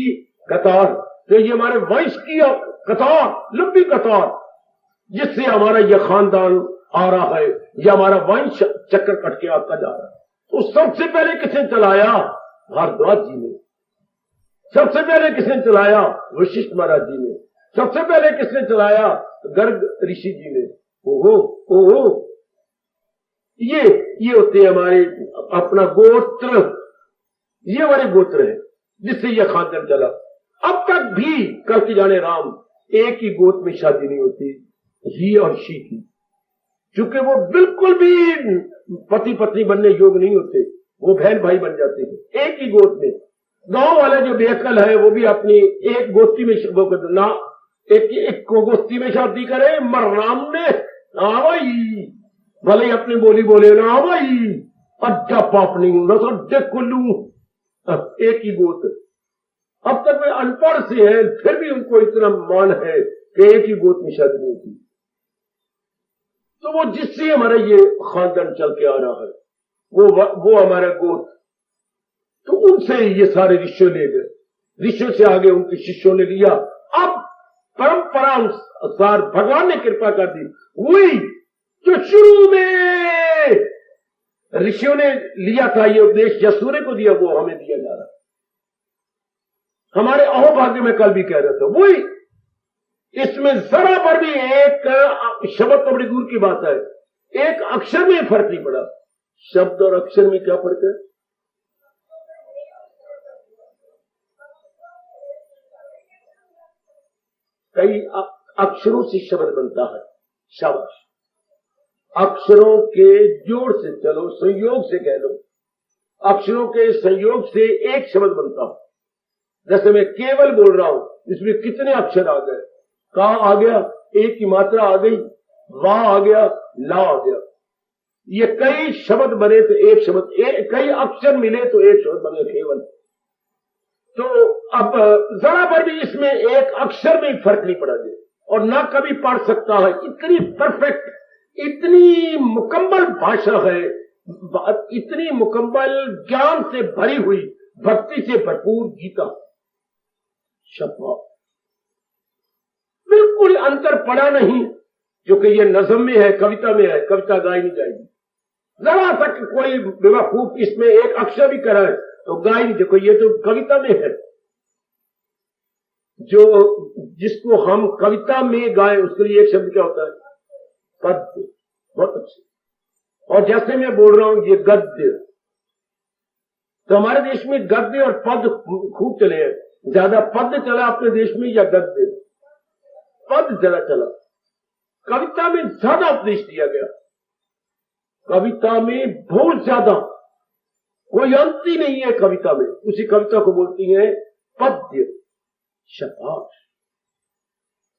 कतार, तो ये हमारे वंश की कतार, लंबी कतार, जिससे हमारा यह खानदान आ रहा है, यह हमारा वंश चक्कर कट के आता जा रहा है। तो सबसे पहले किसने चलाया? भारद्वाज जी ने। सबसे पहले किसने चलाया? वशिष्ठ महाराज जी ने। सबसे पहले किसने चलाया? गर्ग ऋषि जी ने। ओहो ओहो, ये होते हैं हमारे अपना गोत्र, ये हमारे गोत्र है जिससे यह खानदान चला। अब तक भी कल की जाने राम, एक ही गोत्र में शादी नहीं होती, ही और शी की, क्योंकि वो बिल्कुल भी पति पत्नी बनने योग्य नहीं होते, वो बहन भाई बन जाते हैं एक ही गोत्र में। गांव वाले जो बेअकल है वो भी अपनी एक गोत्री में ना एक को गोस्ती में शादी करे मरनाम ने, हाँ भाई, भले ही अपनी बोली बोले ना, हाँ भाई अड्डा पापनी बस अड्डे कुल्लू, एक ही गोत। अब तक वे अनपढ़ से हैं, फिर भी उनको इतना मान है कि एक ही गोत में शादी नहीं की। तो वो जिससे हमारा ये खानदान चल के आ रहा है, वो हमारा गोत, तो उनसे ये सारे ऋषियों ले गए, ऋषियों से आगे उनके शिष्यों ने लिया। अब परंपरा अनुसार भगवान ने कृपा कर दी, वही जो शुरू में ऋषियों ने लिया था ये उपदेश या सूर्य को दिया, वो हमें दिया जा रहा है। हमारे अहोभाग्य में कल भी कह रहे थे वही, इसमें जरा पर भी एक शब्द तो बड़ी दूर की बात है, एक अक्षर में फर्क नहीं पड़ा। शब्द और अक्षर में क्या फर्क है? कई अक्षरों से शब्द बनता है, शाबाश, अक्षरों के जोड़ से चलो, संयोग से कह लो, अक्षरों के संयोग से एक शब्द बनता है। जैसे मैं केवल बोल रहा हूं, इसमें कितने अक्षर आ गए? का आ गया, एक की मात्रा आ गई, वाह आ गया, ला आ गया। ये कई शब्द बने तो एक शब्द, कई अक्षर मिले तो एक शब्द बने केवल। तो अब जरा पर भी इसमें एक अक्षर में फर्क नहीं पड़ा दे, और ना कभी पढ़ सकता है। इतनी परफेक्ट, इतनी मुकम्मल भाषा है, इतनी मुकम्मल ज्ञान से भरी हुई, भक्ति से भरपूर गीता। शाबाश, बिल्कुल अंतर पड़ा नहीं, जो कि ये नज़म में है, कविता में है, कविता गाई नहीं जाएगी। जरा तक कोई बेवकूफ इसमें एक अक्षर भी कराए तो गाई नहीं। देखो ये तो कविता में है, जो जिसको हम कविता में गाएं उसके लिए एक शब्द क्या होता है? पद्य। बहुत अच्छे। और जैसे मैं बोल रहा हूं ये गद्य, तो हमारे देश में गद्य और पद खूब चले हैं। ज्यादा पद चला अपने देश में या गद्य? पद ज्यादा चला। कविता में ज्यादा उपदेश दिया गया, कविता में बहुत ज्यादा, कोई अंत ही नहीं है कविता में। उसी कविता को बोलती है पद्य। शाबाश।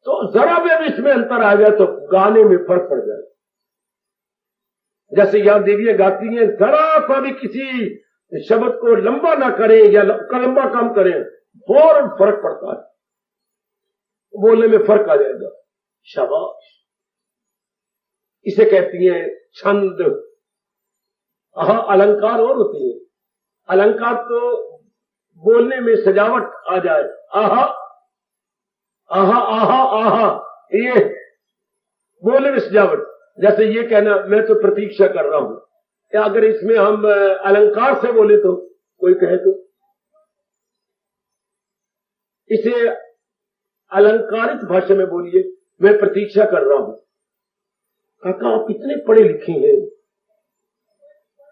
तो जरा भी अब इसमें अंतर आ गया तो गाने में फर्क पड़ जाए। जैसे यहां देवियां गाती हैं, जरा सा भी किसी शब्द को लंबा ना करें या लंबा कम करें, फौरन फर्क पड़ता है, बोलने में फर्क आ जाएगा। शाबाश। इसे कहती हैं छंद। अलंकार और होती है। अलंकार तो बोलने में सजावट आ जाए, आहा आहा आहा आहा, ये बोलने में सजावट। जैसे ये कहना मैं तो प्रतीक्षा कर रहा हूं, या अगर इसमें हम अलंकार से बोले तो कोई कहे तो इसे अलंकारित भाषा में बोलिए, मैं प्रतीक्षा कर रहा हूं। काका आप कितने पढ़े लिखे हैं,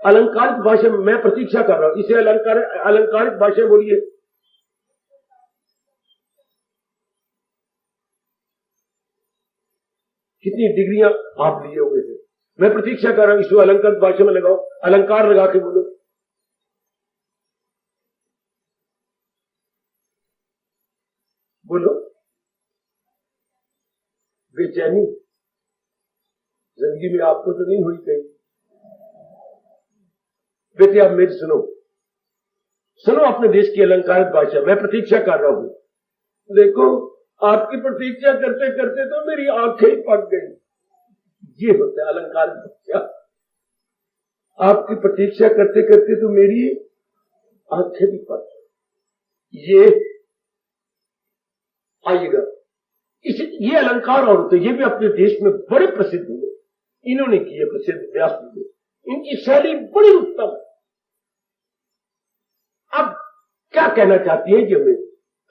अलंकारित भाषा में मैं प्रतीक्षा कर रहा हूं, इसे अलंकारित भाषा में बोलिए। कितनी डिग्रियां आप लिए हुए हैं, मैं प्रतीक्षा कर रहा हूं, इसको अलंकारित भाषा में लगाओ, अलंकार लगा के बोलो। बोलो। बेचैनी जिंदगी में आपको तो नहीं हुई कहीं? बेटे आप मेरी सुनो, सुनो अपने देश की अलंकारित भाषा, मैं प्रतीक्षा कर रहा हूं। देखो आपकी प्रतीक्षा करते करते तो मेरी आंखें ही पक गई। ये होता है अलंकारित भाषा। आपकी प्रतीक्षा करते करते तो मेरी आंखें भी पक गई। ये आइएगा, ये अलंकार और होते, ये भी अपने देश में बड़े प्रसिद्ध हुए। इन्होंने किए प्रसिद्ध व्यास जी, इनकी शैली बड़ी उत्तम। अब क्या कहना चाहती है ये, हमें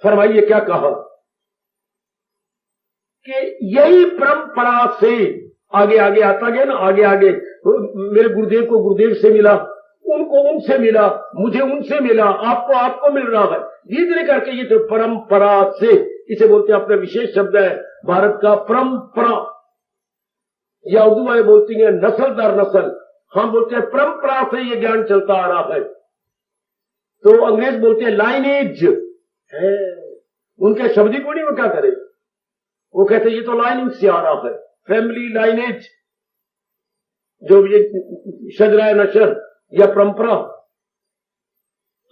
फरमाइए क्या कहा कि यही परंपरा से आगे आगे आता गया ना, आगे आगे मेरे गुरुदेव को गुरुदेव से मिला, उनको उनसे मिला, मुझे उनसे मिला, आपको आपको मिल रहा है, धीरे करके ये तो परंपरा से, इसे बोलते हैं, अपने विशेष शब्द है भारत का परंपरा, या उर्दू वाले बोलती है नस्ल दर नस्ल, हम बोलते हैं परंपरा से ये ज्ञान चलता आ रहा है। तो अंग्रेज बोलते हैं लाइनेज है, उनके शब्दी को नहीं, वो क्या करे, वो कहते ये तो लाइनिंग से आ रहा है, फैमिली लाइनेज, जो ये शजरा नशर या परंपरा।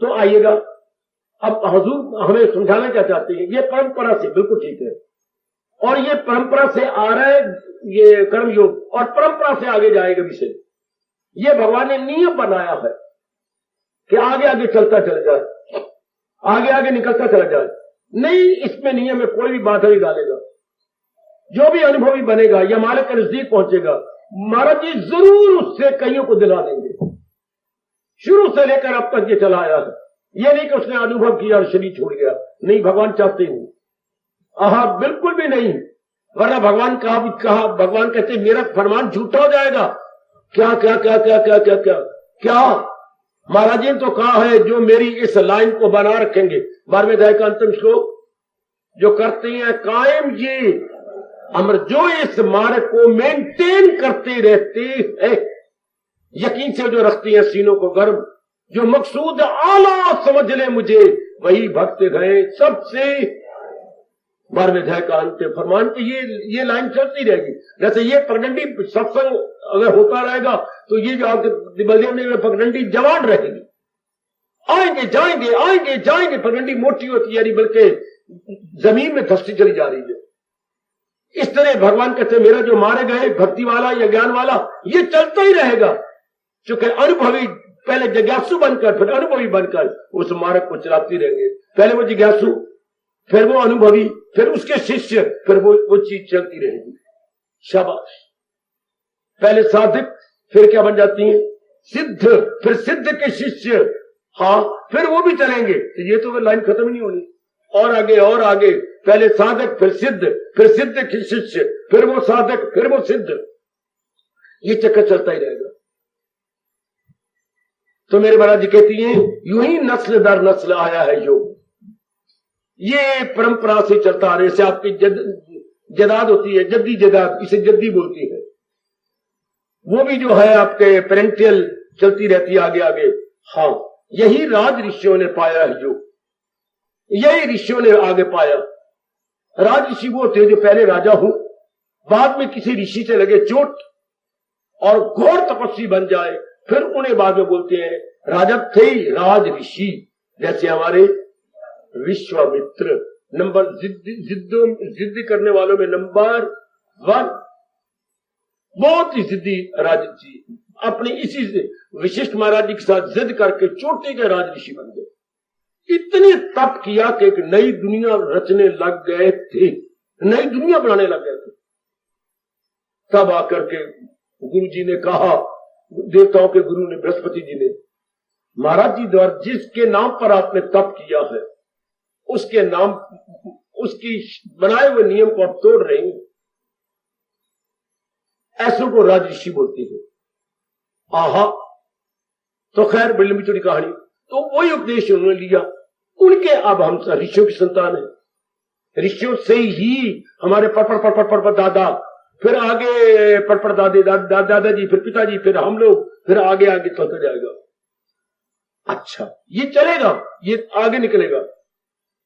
तो आइएगा, अब हुजूर हमें समझाना क्या चाहते हैं, ये परंपरा से बिल्कुल ठीक है, और ये परंपरा से आ रहा है ये कर्मयोग, और परंपरा से आगे जाएगा भी से। ये भगवान ने नियम बनाया है कि आगे आगे चलता चला जाए, आगे आगे निकलता चला जाए। नहीं, इसमें नियम में कोई भी बाधा नहीं डालेगा। जो भी अनुभवी बनेगा या मालिक के नजदीक पहुंचेगा, महाराज जी जरूर उससे कईयों को दिला देंगे। शुरू से लेकर अब तक ये चला आया है। ये नहीं कि उसने अनुभव किया और शरीर छोड़ गया, नहीं, भगवान चाहते नहीं, आहा बिल्कुल भी नहीं। वरना भगवान कहा भगवान कहते मेरा फरमान झूठा हो जाएगा। क्या क्या क्या क्या क्या क्या क्या क्या महाराज जी ने तो कहा है जो मेरी इस लाइन को बना रखेंगे। 12वें अध्याय का अंतिम श्लोक, जो करते हैं कायम ये अमर, जो इस मार्ग को मेंटेन करते रहते हैं, यकीन से जो रखते हैं सीनों को गर्म, जो मकसूद आला समझ ले मुझे, वही भक्त गए सबसे। 12वें अध्याय का अंतिम फरमान कि ये लाइन चलती रहेगी। जैसे ये पगडंडी सत्संग अगर होता रहेगा तो ये जो आपके बलदेव ने पगडंडी जवान रहेगी, आएंगे जाएंगे आएंगे जाएंगे, पगडंडी मोटी होती है बल्कि जमीन में धसती चली जा रही है। इस तरह भगवान कहते मेरा जो मारे गए भक्ति वाला या ज्ञान वाला ये चलता ही रहेगा, चूंकि अनुभवी पहले जिज्ञासु बनकर फिर अनुभवी बनकर उस मार्ग को चलाती रहेंगे। पहले वो जिज्ञासु, फिर वो अनुभवी, फिर उसके शिष्य, फिर वो चीज चलती रहेगी। शाबाश। पहले साधक, फिर क्या बन जाती है सिद्ध, फिर सिद्ध के शिष्य, हाँ फिर वो भी चलेंगे। तो ये तो लाइन खत्म नहीं होनी, और आगे और आगे। पहले साधक, फिर सिद्ध के शिष्य, फिर वो साधक, फिर वो सिद्ध, ये चक्कर चलता ही रहेगा। तो मेरे महाराज जी कहती हैं यूं ही नस्ल दर नस्ल आया है योग, ये परंपरा से चलता आ रहा है। जैसे आपकी जदाद होती है, जद्दी जदाद, इसे जद्दी बोलती है, वो भी जो है आपके पेरेंटियल चलती रहती है आगे आगे। हाँ, यही राज ऋषियों ने पाया है योग, यही ऋषियों ने आगे पाया। राज ऋषि वो होते हैं जो पहले राजा हो, बाद में किसी ऋषि से लगे चोट और घोर तपस्वी बन जाए, फिर उन्हें बाद में बोलते हैं राजा थे राज ऋषि। जैसे हमारे विश्वामित्र, नंबर जिद्दी करने वालों में नंबर 1, बहुत ही जिद्दी राज ऋषि, अपने इसी से वशिष्ठ महाराज जी के साथ जिद करके चोटी के राज ऋषि बन गए। इतनी तप किया कि एक नई दुनिया रचने लग गए थे, नई दुनिया बनाने लग गए थे। तब आकर के गुरु जी ने कहा, देवताओं के गुरु ने, बृहस्पति जी ने, महाराज जी द्वारा जिसके नाम पर आपने तप किया है उसके नाम, उसकी बनाए हुए नियम को आप तोड़ रहे हैं, ऐसों को राज ऋषि बोलते हैं। आहा, तो खैर बड़ी लंबी चौड़ी कहानी। तो वही उपदेश उन्होंने लिया, उनके अब हम ऋषियों की संतान है, ऋषियों से ही हमारे पर दादा, फिर आगे पर दादे दादाजी, फिर पिताजी, फिर हम लोग, फिर आगे आगे चलता जाएगा। अच्छा, ये चलेगा, ये आगे निकलेगा।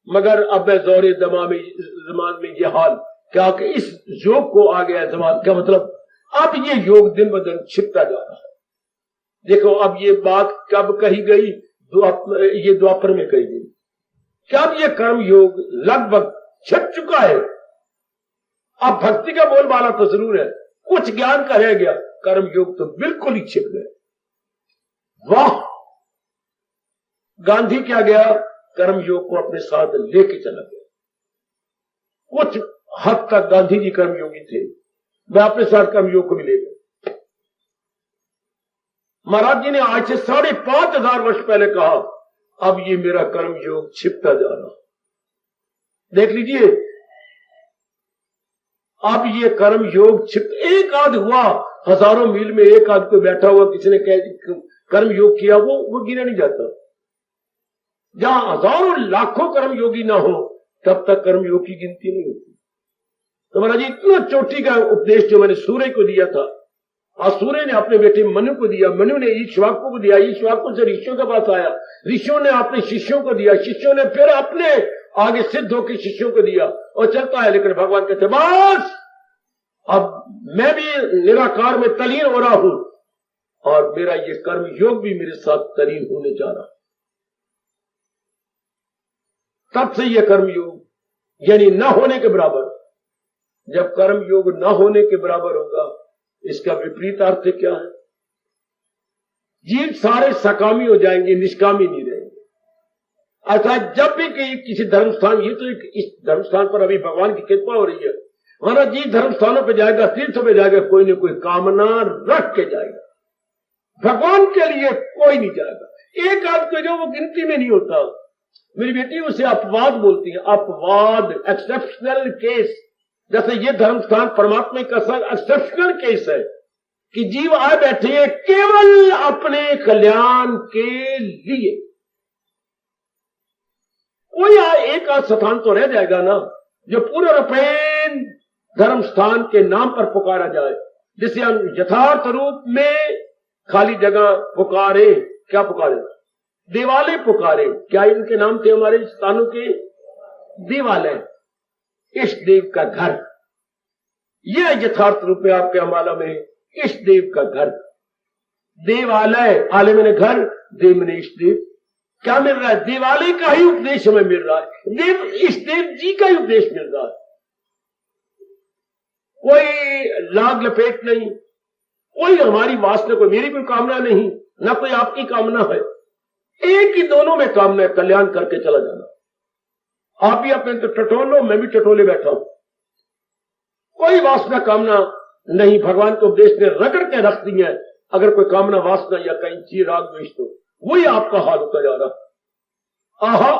मगर अब जोरे जमान में ये हाल क्या कि इस योग को आ गया जमान, क्या मतलब अब ये योग दिन ब दिन छिपता जा रहा है। देखो अब ये बात कब कही गई, ये द्वापर में कही गई, क्या अब ये कर्म योग लगभग छिप चुका है। अब भक्ति का बोलबाला तो जरूर है, कुछ ज्ञान का रह गया, कर्म योग तो बिल्कुल ही छिप गए। वाह, गांधी क्या गया, कर्म योग को अपने साथ लेके चला गया। कुछ हद तक गांधी जी कर्म योगी थे, मैं अपने साथ कर्म योग को भी ले गया। महाराज जी ने आज से 5,500 वर्ष पहले कहा, अब ये मेरा कर्म योग छिपता जा रहा, देख लीजिए। अब ये कर्म योग छिप, एक आध हुआ, हजारों मील में एक आध को बैठा हुआ किसी ने कर्म योग किया, वो गिना नहीं जाता। जहां हजारों लाखों कर्म योगी ना हो तब तक कर्म योग की गिनती नहीं होती। तो महाराज जी इतना चोटी का उपदेश जो मैंने सूर्य को दिया था, और सूर्य ने अपने बेटे मनु को दिया, मनु ने ईक्ष्वाकु को दिया, ईक्ष्वाकु से ऋषियों के पास आया, ऋषियों ने अपने शिष्यों को दिया, शिष्यों ने फिर अपने आगे सिद्ध होकर शिष्यों को दिया और चलता है। लेकिन भगवान कहते बस अब मैं भी निराकार में तलीन हो रहा हूं और मेरा ये कर्म योग भी मेरे साथ तलीन होने जा रहा। तब से यह कर्म योग यानी न होने के बराबर। जब कर्म योग न होने के बराबर होगा, इसका विपरीत अर्थ क्या है? जीव सारे सकामी हो जाएंगे, निष्कामी नहीं रहेंगे। अर्थात जब भी किसी धर्म स्थान, ये तो इस धर्म स्थान पर अभी भगवान की कृपा हो रही है, महाराज जी धर्म स्थानों पर जाएगा, तीर्थों पर जाएगा, कोई न कोई कामना रख के जाएगा। भगवान के लिए कोई नहीं जाएगा। एक आध को जो वो गिनती में नहीं होता। मेरी बेटी उसे अपवाद बोलती है, अपवाद, एक्सेप्शनल केस। जैसे ये धर्म स्थान परमात्मा का एक्सेप्शनल केस है कि जीव आए बैठे हैं केवल अपने कल्याण के लिए। कोई एक आध स्थान तो रह जाएगा ना जो पूर्ण रूपेण धर्म स्थान के नाम पर पुकारा जाए, जिसे हम यथार्थ रूप में खाली जगह पुकारे। क्या पुकारे? देवालय पुकारे। क्या इनके नाम थे हमारे स्थानों के? देवालय, इष्ट देव का घर। यह यथार्थ रूप में आपके अम्बाला में इष्ट देव का घर। देवालय, आले मैंने घर, देव मैंने इष्ट देव। क्या मिल रहा है? देवालय का ही उपदेश हमें मिल रहा है, देव इष्ट देव जी का ही उपदेश मिल रहा है। कोई लाग लपेट नहीं, कोई हमारी वासना, कोई मेरी कोई कामना नहीं, ना कोई आपकी कामना है। एक ही दोनों में कामना है, कल्याण करके चला जाना। आप भी अपने तो टटोल लो, मैं भी टटोले बैठा हूं। कोई वासना कामना नहीं, भगवान के उपदेश ने रगड़ के रख दी है। अगर कोई कामना वासना या कहीं चीज राग द्वेष, तो वही आपका हाल होता जा रहा। आहा,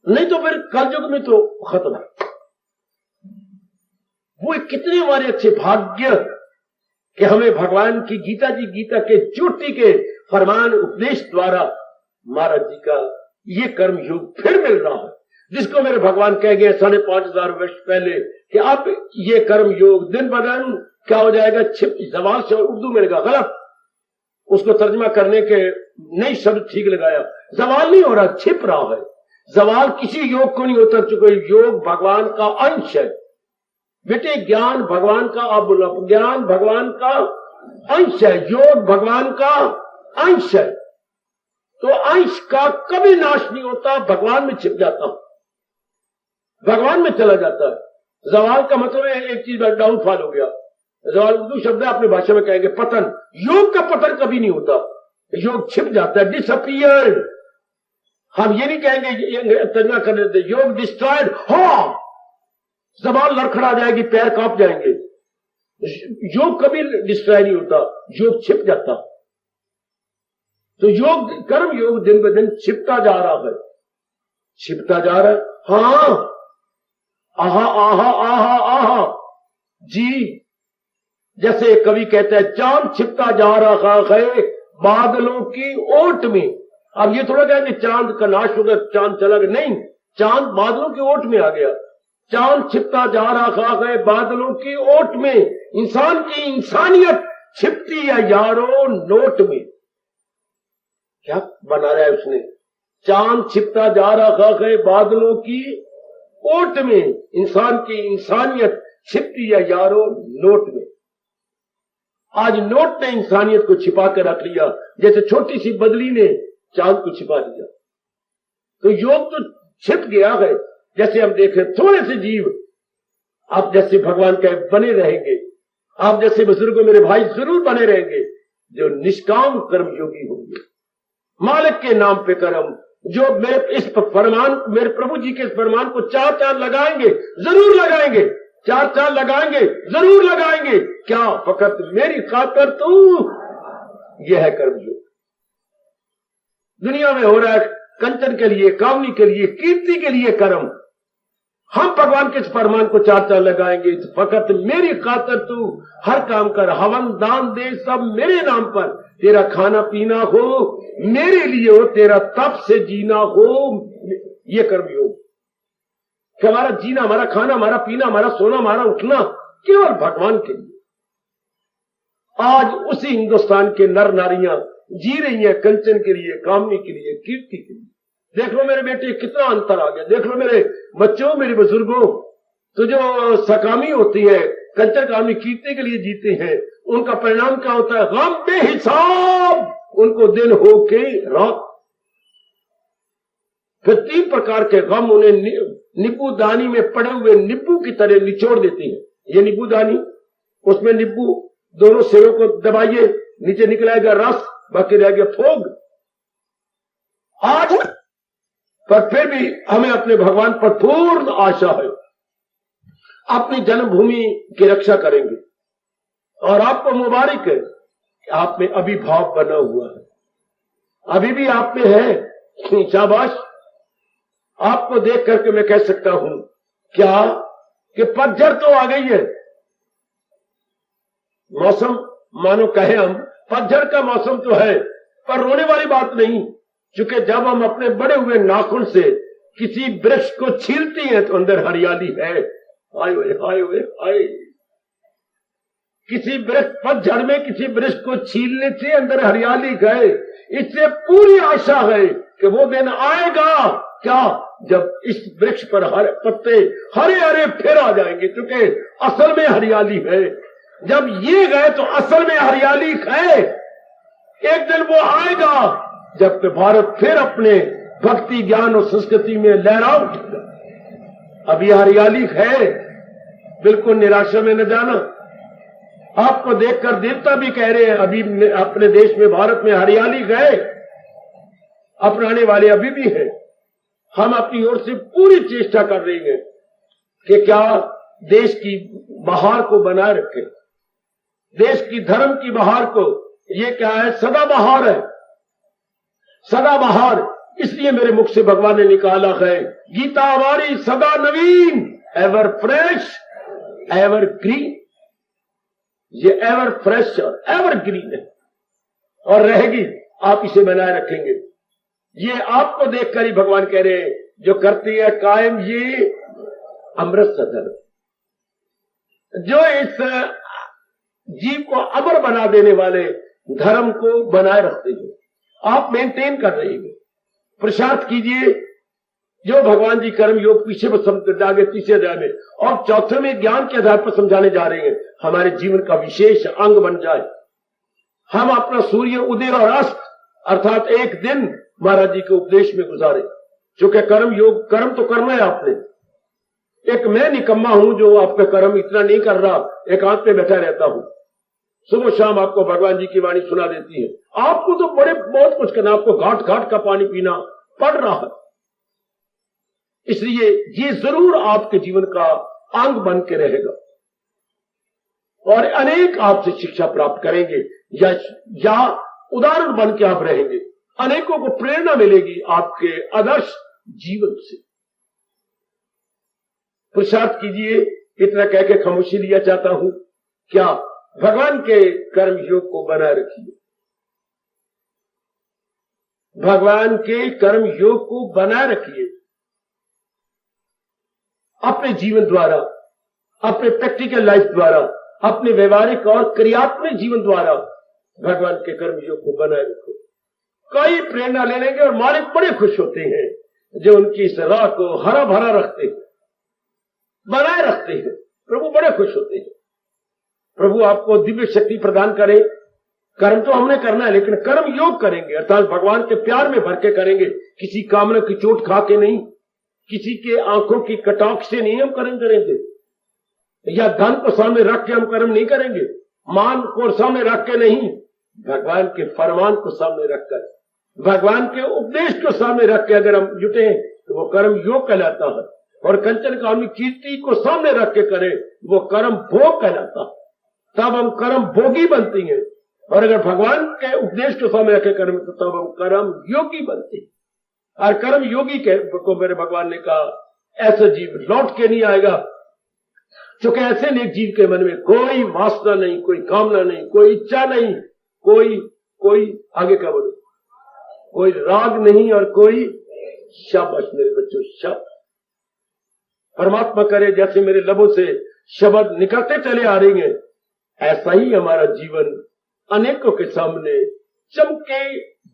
नहीं तो फिर कलयुग में तो खत्म है। वो कितने हमारे अच्छे भाग्य कि हमें भगवान की गीता जी, गीता के चोटी के फरमान उपदेश द्वारा महाराज जी का ये कर्म योग फिर मिल रहा है, जिसको मेरे भगवान कह गए 5,500 वर्ष पहले कि अब ये कर्म योग दिन ब दिन क्या हो जाएगा, छिप जवाल से उर्दू में लगा, गलत उसको तर्जमा करने के नई शब्द ठीक लगाया। जवाल नहीं हो रहा, छिप रहा है। जवाल किसी योग को नहीं होता, चूंकि योग भगवान का अंश है। बेटे ज्ञान भगवान का, आप बोलो ज्ञान भगवान का अंश है, योग भगवान का अंश है। तो अंश का कभी नाश नहीं होता, भगवान में छिप जाता, भगवान में चला जाता है। जवाल का मतलब है एक चीज में डाउनफॉल हो गया। जवाल उर्दू शब्द है, अपने भाषा में कहेंगे पतन। योग का पतन कभी नहीं होता, योग छिप जाता है, डिसअपियर्ड। हम ये नहीं कहेंगे तर्जमा कर देते योग डिस्ट्रॉयड हो, जबान लड़खड़ा जाएगी, पैर कांप जाएंगे। योग कभी डिस्ट्रॉय नहीं होता, योग छिप जाता। तो योग, कर्म योग दिन ब दिन छिपता जा रहा है, छिपता जा रहा है। हाँ, आहा आहा आहा आहा जी, जैसे कवि कहता है चांद छिपता जा रहा है बादलों की ओट में। अब ये थोड़ा क्या कि चांद का नाश हो गया, चांद चला गया, नहीं, चांद बादलों की ओट में आ गया। चांद छिपता जा रहा है बादलों की ओट में, इंसान की इंसानियत छिपती है यारो नोट में। क्या बना रहा है उसने? चांद छिपता जा रहा है बादलों की ओट में, इंसान की इंसानियत छिपती है यारो नोट में। आज नोट ने इंसानियत को छिपा कर रख लिया, जैसे छोटी सी बदली ने चांद को छिपा दिया। तो योग तो छिप गया है। जैसे हम देखें थोड़े से जीव आप जैसे भगवान के बने रहेंगे, आप जैसे बुजुर्गों मेरे भाई जरूर बने रहेंगे, जो निष्काम कर्म योगी होंगे, मालिक के नाम पे कर्म, जो मेरे इस फरमान, मेरे प्रभु जी के इस फरमान को चार चार लगाएंगे, जरूर लगाएंगे, चार चार लगाएंगे, जरूर लगाएंगे। क्या? फकत मेरी खातर तू। यह है कर्मयोग। दुनिया में हो रहा है कंचन के लिए, कामनी के लिए, कीर्ति के लिए कर्म। हम भगवान के इस फरमान को चार चार लगाएंगे, फकत मेरी खातर तू हर काम कर, हवन दान दे सब मेरे नाम पर, तेरा खाना पीना हो मेरे लिए हो, तेरा तप से जीना हो। ये कर्मयोग कि हमारा जीना, हमारा खाना, हमारा पीना, हमारा सोना, हमारा उठना केवल भगवान के लिए। आज उसी हिंदुस्तान के नर नारियां जी रही है कंचन के लिए, कामनी के लिए, कीर्ति के लिए। देख लो मेरे बेटे कितना अंतर आ गया, देख लो मेरे बच्चों, मेरे बुजुर्गों, तो जो सकामी होती है, कंचन कामनी कीर्ति के लिए जीते हैं, उनका परिणाम क्या होता है? गम बेहिसाब उनको दिन हो के रात। फिर 3 प्रकार के गम उन्हें नींबू दानी में पड़े हुए नींबू की तरह निचोड़ देती है। ये नींबू दानी, उसमें नींबू दोनों सिरों को दबाइए, नीचे निकलाएगा रस, बाकी रह गया फोग। आज पर फिर भी हमें अपने भगवान पर पूर्ण आशा है, अपनी जन्मभूमि की रक्षा करेंगे। और आपको मुबारक है कि आप में अभी भाव बना हुआ है, अभी भी आप में है। शाबाश। आपको देख करके मैं कह सकता हूं क्या कि पतझड़ तो आ गई है। मौसम मानो कहे हम, पतझड़ का मौसम तो है, पर रोने वाली बात नहीं, क्योंकि जब हम अपने बड़े हुए नाखून से किसी वृक्ष को छीलते हैं तो अंदर हरियाली है। हाय वे हाय वे हाय। किसी वृक्ष, पतझड़ में किसी वृक्ष को छीलने से अंदर हरियाली गए। इससे पूरी आशा है कि वो दिन आएगा क्या, जब इस वृक्ष पर हरे पत्ते हरे हरे फिर आ जाएंगे, क्योंकि असल में हरियाली है। जब ये गए तो असल में हरियाली है। एक दिन वो आएगा जब भारत फिर अपने भक्ति, ज्ञान और संस्कृति में लहरा उठेगा। अभी हरियाली है, बिल्कुल निराशा में न जाना। आपको देखकर देवता भी कह रहे हैं अभी अपने देश में, भारत में हरियाली गए, अपनाने वाले अभी भी हैं। हम अपनी ओर से पूरी चेष्टा कर रहे हैं कि क्या देश की बहार को बनाए रखें, देश की धर्म की बहार को। ये क्या है? सदा बहार है, सदा बहार। इसलिए मेरे मुख से भगवान ने निकाला है, गीता हमारी सदा नवीन, एवर फ्रेश, एवर ग्रीन। ये एवर फ्रेश और एवर ग्रीन है और रहेगी, आप इसे बनाए रखेंगे। ये आपको देखकर ही भगवान कह रहे हैं, जो करती है कायम ये अमृत सदन, जो इस जीव को अमर बना देने वाले धर्म को बनाए रखते हैं, आप मेंटेन कर रहे हैं। पुरुषार्थ कीजिए, जो भगवान जी कर्म योग पीछे आगे तीसरे अध्याय में और चौथे में ज्ञान के आधार पर समझाने जा रहे हैं, हमारे जीवन का विशेष अंग बन जाए। हम अपना सूर्य उदय और अस्त अर्थात एक दिन महाराज जी के उपदेश में गुजारे, क्योंकि कर्म योग, कर्म तो करना है आपने। एक मैं निकम्मा हूं जो आपका कर्म इतना नहीं कर रहा, एकांत में बैठा रहता हूं, सुबह शाम आपको भगवान जी की वाणी सुना देती है। आपको तो बहुत कुछ करना, आपको घाट घाट का पानी पीना पड़ रहा है। इसलिए ये जरूर आपके जीवन का अंग बन के रहेगा और अनेक आपसे शिक्षा प्राप्त करेंगे या उदाहरण बन के आप रहेंगे। अनेकों को प्रेरणा मिलेगी आपके आदर्श जीवन से। पुरुषार्थ कीजिए, इतना कह के खामोशी लिया चाहता हूं। क्या भगवान के कर्म योग को बनाए रखिए, भगवान के कर्म योग को बनाए रखिए अपने जीवन द्वारा, अपने प्रैक्टिकल लाइफ द्वारा, अपने व्यवहारिक और क्रियात्मक जीवन द्वारा भगवान के कर्म योग को बनाए रखो। कई प्रेरणा ले लेंगे और मालिक बड़े खुश होते हैं जो उनकी इस राह को हरा भरा रखते हैं, बनाए रखते हैं। प्रभु बड़े खुश होते हैं। प्रभु आपको दिव्य शक्ति प्रदान करे। कर्म तो हमने करना है, लेकिन कर्म योग करेंगे अर्थात भगवान के प्यार में भर के करेंगे, किसी कामना की चोट खा के नहीं, किसी के आंखों की कटाक्ष से नहीं हम कर्म करेंगे, या धन को सामने रख के हम कर्म नहीं करेंगे, मान को सामने रख के नहीं, भगवान के फरमान को सामने रखकर, भगवान के उपदेश को सामने रख के अगर हम जुटे तो वो कर्म योग कहलाता है। और कंचन कामनी कीर्ति को सामने रख के करें वो कर्म भोग कहलाता है। तब हम कर्म भोगी बनती हैं। और अगर भगवान के उपदेश को सामने रखे करें तो तब हम कर्म योगी बनते हैं। और कर्म योगी को मेरे भगवान ने कहा ऐसा जीव लौट के नहीं आएगा, क्योंकि ऐसे नेक जीव के मन में कोई वासना नहीं, कोई कामना नहीं, कोई इच्छा नहीं, कोई आगे क्या बोलो, कोई राग नहीं और कोई शाबाश मेरे बच्चों शब्द। परमात्मा करे जैसे मेरे लबों से शब्द निकलते चले आ रही हैं, ऐसा ही हमारा जीवन अनेकों के सामने चमके,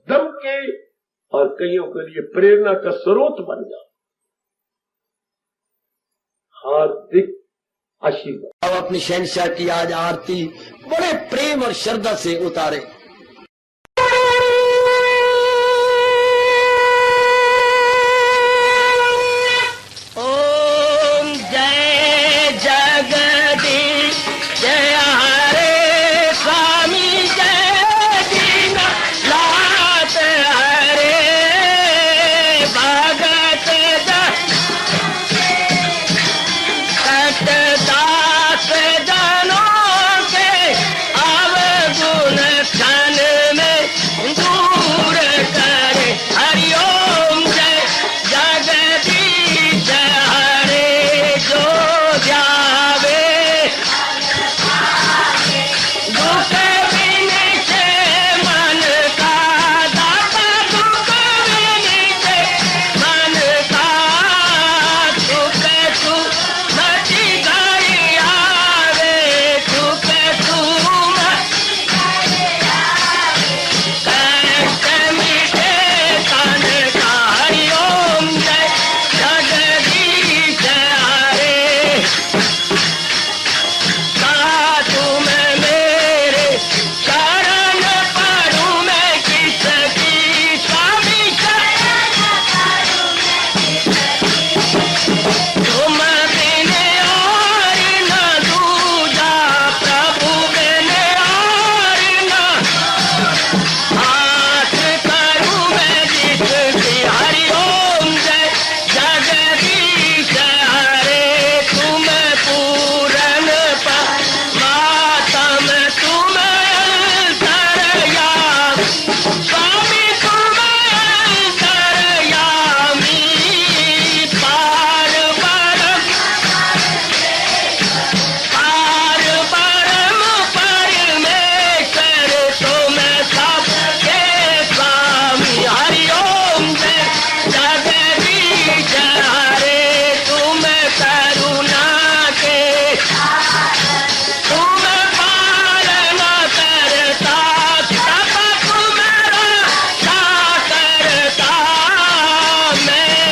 दमके और कईयों के लिए प्रेरणा का स्रोत बन जाओ। हार्दिक आशीर्वाद। अब अपनी शहंशाह की आज आरती बड़े प्रेम और श्रद्धा से उतारे। ओम जय जगदीश जय हरे स्वामी जय दीना लात हरे भगत दास जनों के अवगुण क्षण में दूर करे। हरिओम जय जगदीश हरे जो जावे दुख विनिचे मन का दाता, दुख विनिचे मन का सुख तू नची गई आवे, सुख तू कष्ट मिटे तन का। हरिओम जय जगदीश हरे कहा तुम मेरे शरण पड़ूं मैं किसकी स्वामी तुम बिन और न दूजा, प्रभु बिन और न हाथ करूं मैं जिसकी। हरिओम जय जगदीश हरे तुम पूरन मातम तुम तरया स्वामी तुम तरयामी पार परम परमेश्वर तुम सबके स्वामी। हरिओम जय जगदीश हरे तुम करुणा के तुम पालना करता, सब तुम रक्षा करता। मैं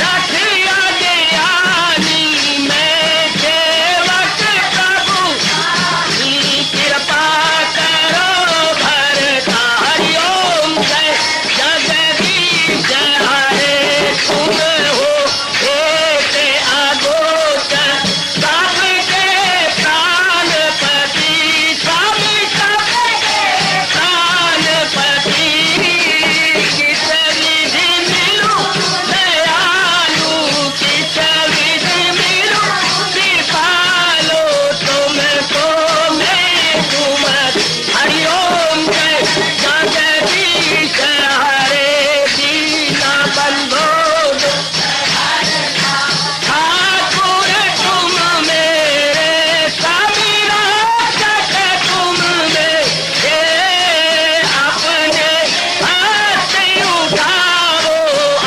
रखिया ज्ञानी मैं सेवक प्रभु की कृपा करो भरता। हरिओम जय जगदीश हरे तुम हो एक अगोचर सबके प्राणपति, स्वामी सबके प्राणपति। किस विधि मिलूं दयालु, किस विधि मिलूं कृपालु, तुमको मैं तुम। हरिओम जय जगदीश हरे दीना बंधो ठाकुर तुम मेरे स्वामी रक्षक तुम मेरे। अपने हाथ उठाओ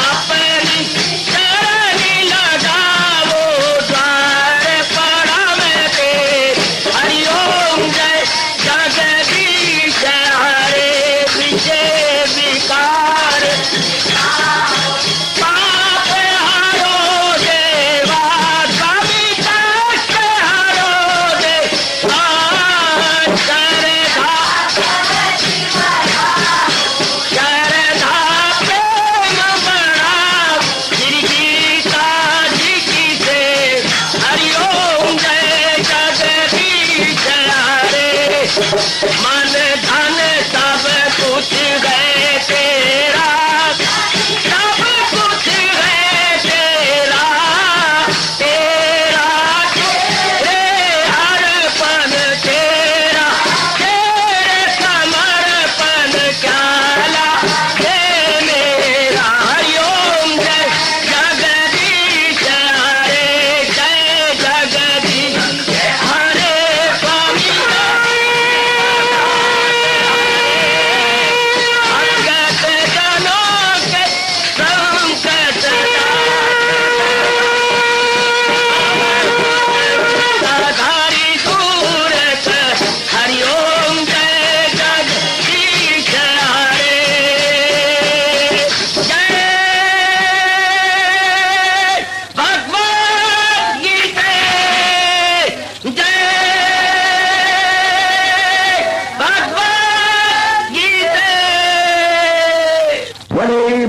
अपनी शरण लगाओ, द्वार पड़ा मैं तेरे। हरिओम जय जगदीश हरे विजय विकार पाप हरो देवा, स्वामी कष्ट हरो देवा। श्रद्धा प्रेम बड़ा जिनकी साजी से। हरिओम जय जगदीश हरे मन धन सब कुछ है तेरा, सब कुछ है तेरा, तेरा तेरे अर्पण तेरा, तेरे समर्पण क्या लागे मेरा। हरिओम जय जगदीश हरे जय जगदीश हरे स्वामी।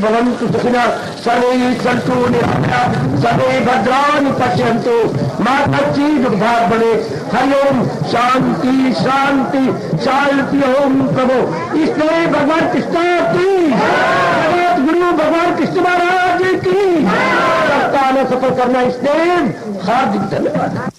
भवन्तु सुखिनः सर्वे सन्तु निरामयाः सर्वे भद्राणि पश्यन्तु मा कश्चित् दुःखभाग् भवेत्। हरि ओम शांति शांति शांति। ओम प्रभु इसलिए भगवान कृष्ण की जगत गुरु भगवान कृष्ण महाराज की सप्ताह में सफल करना इसलिए हार्दिक धन्यवाद।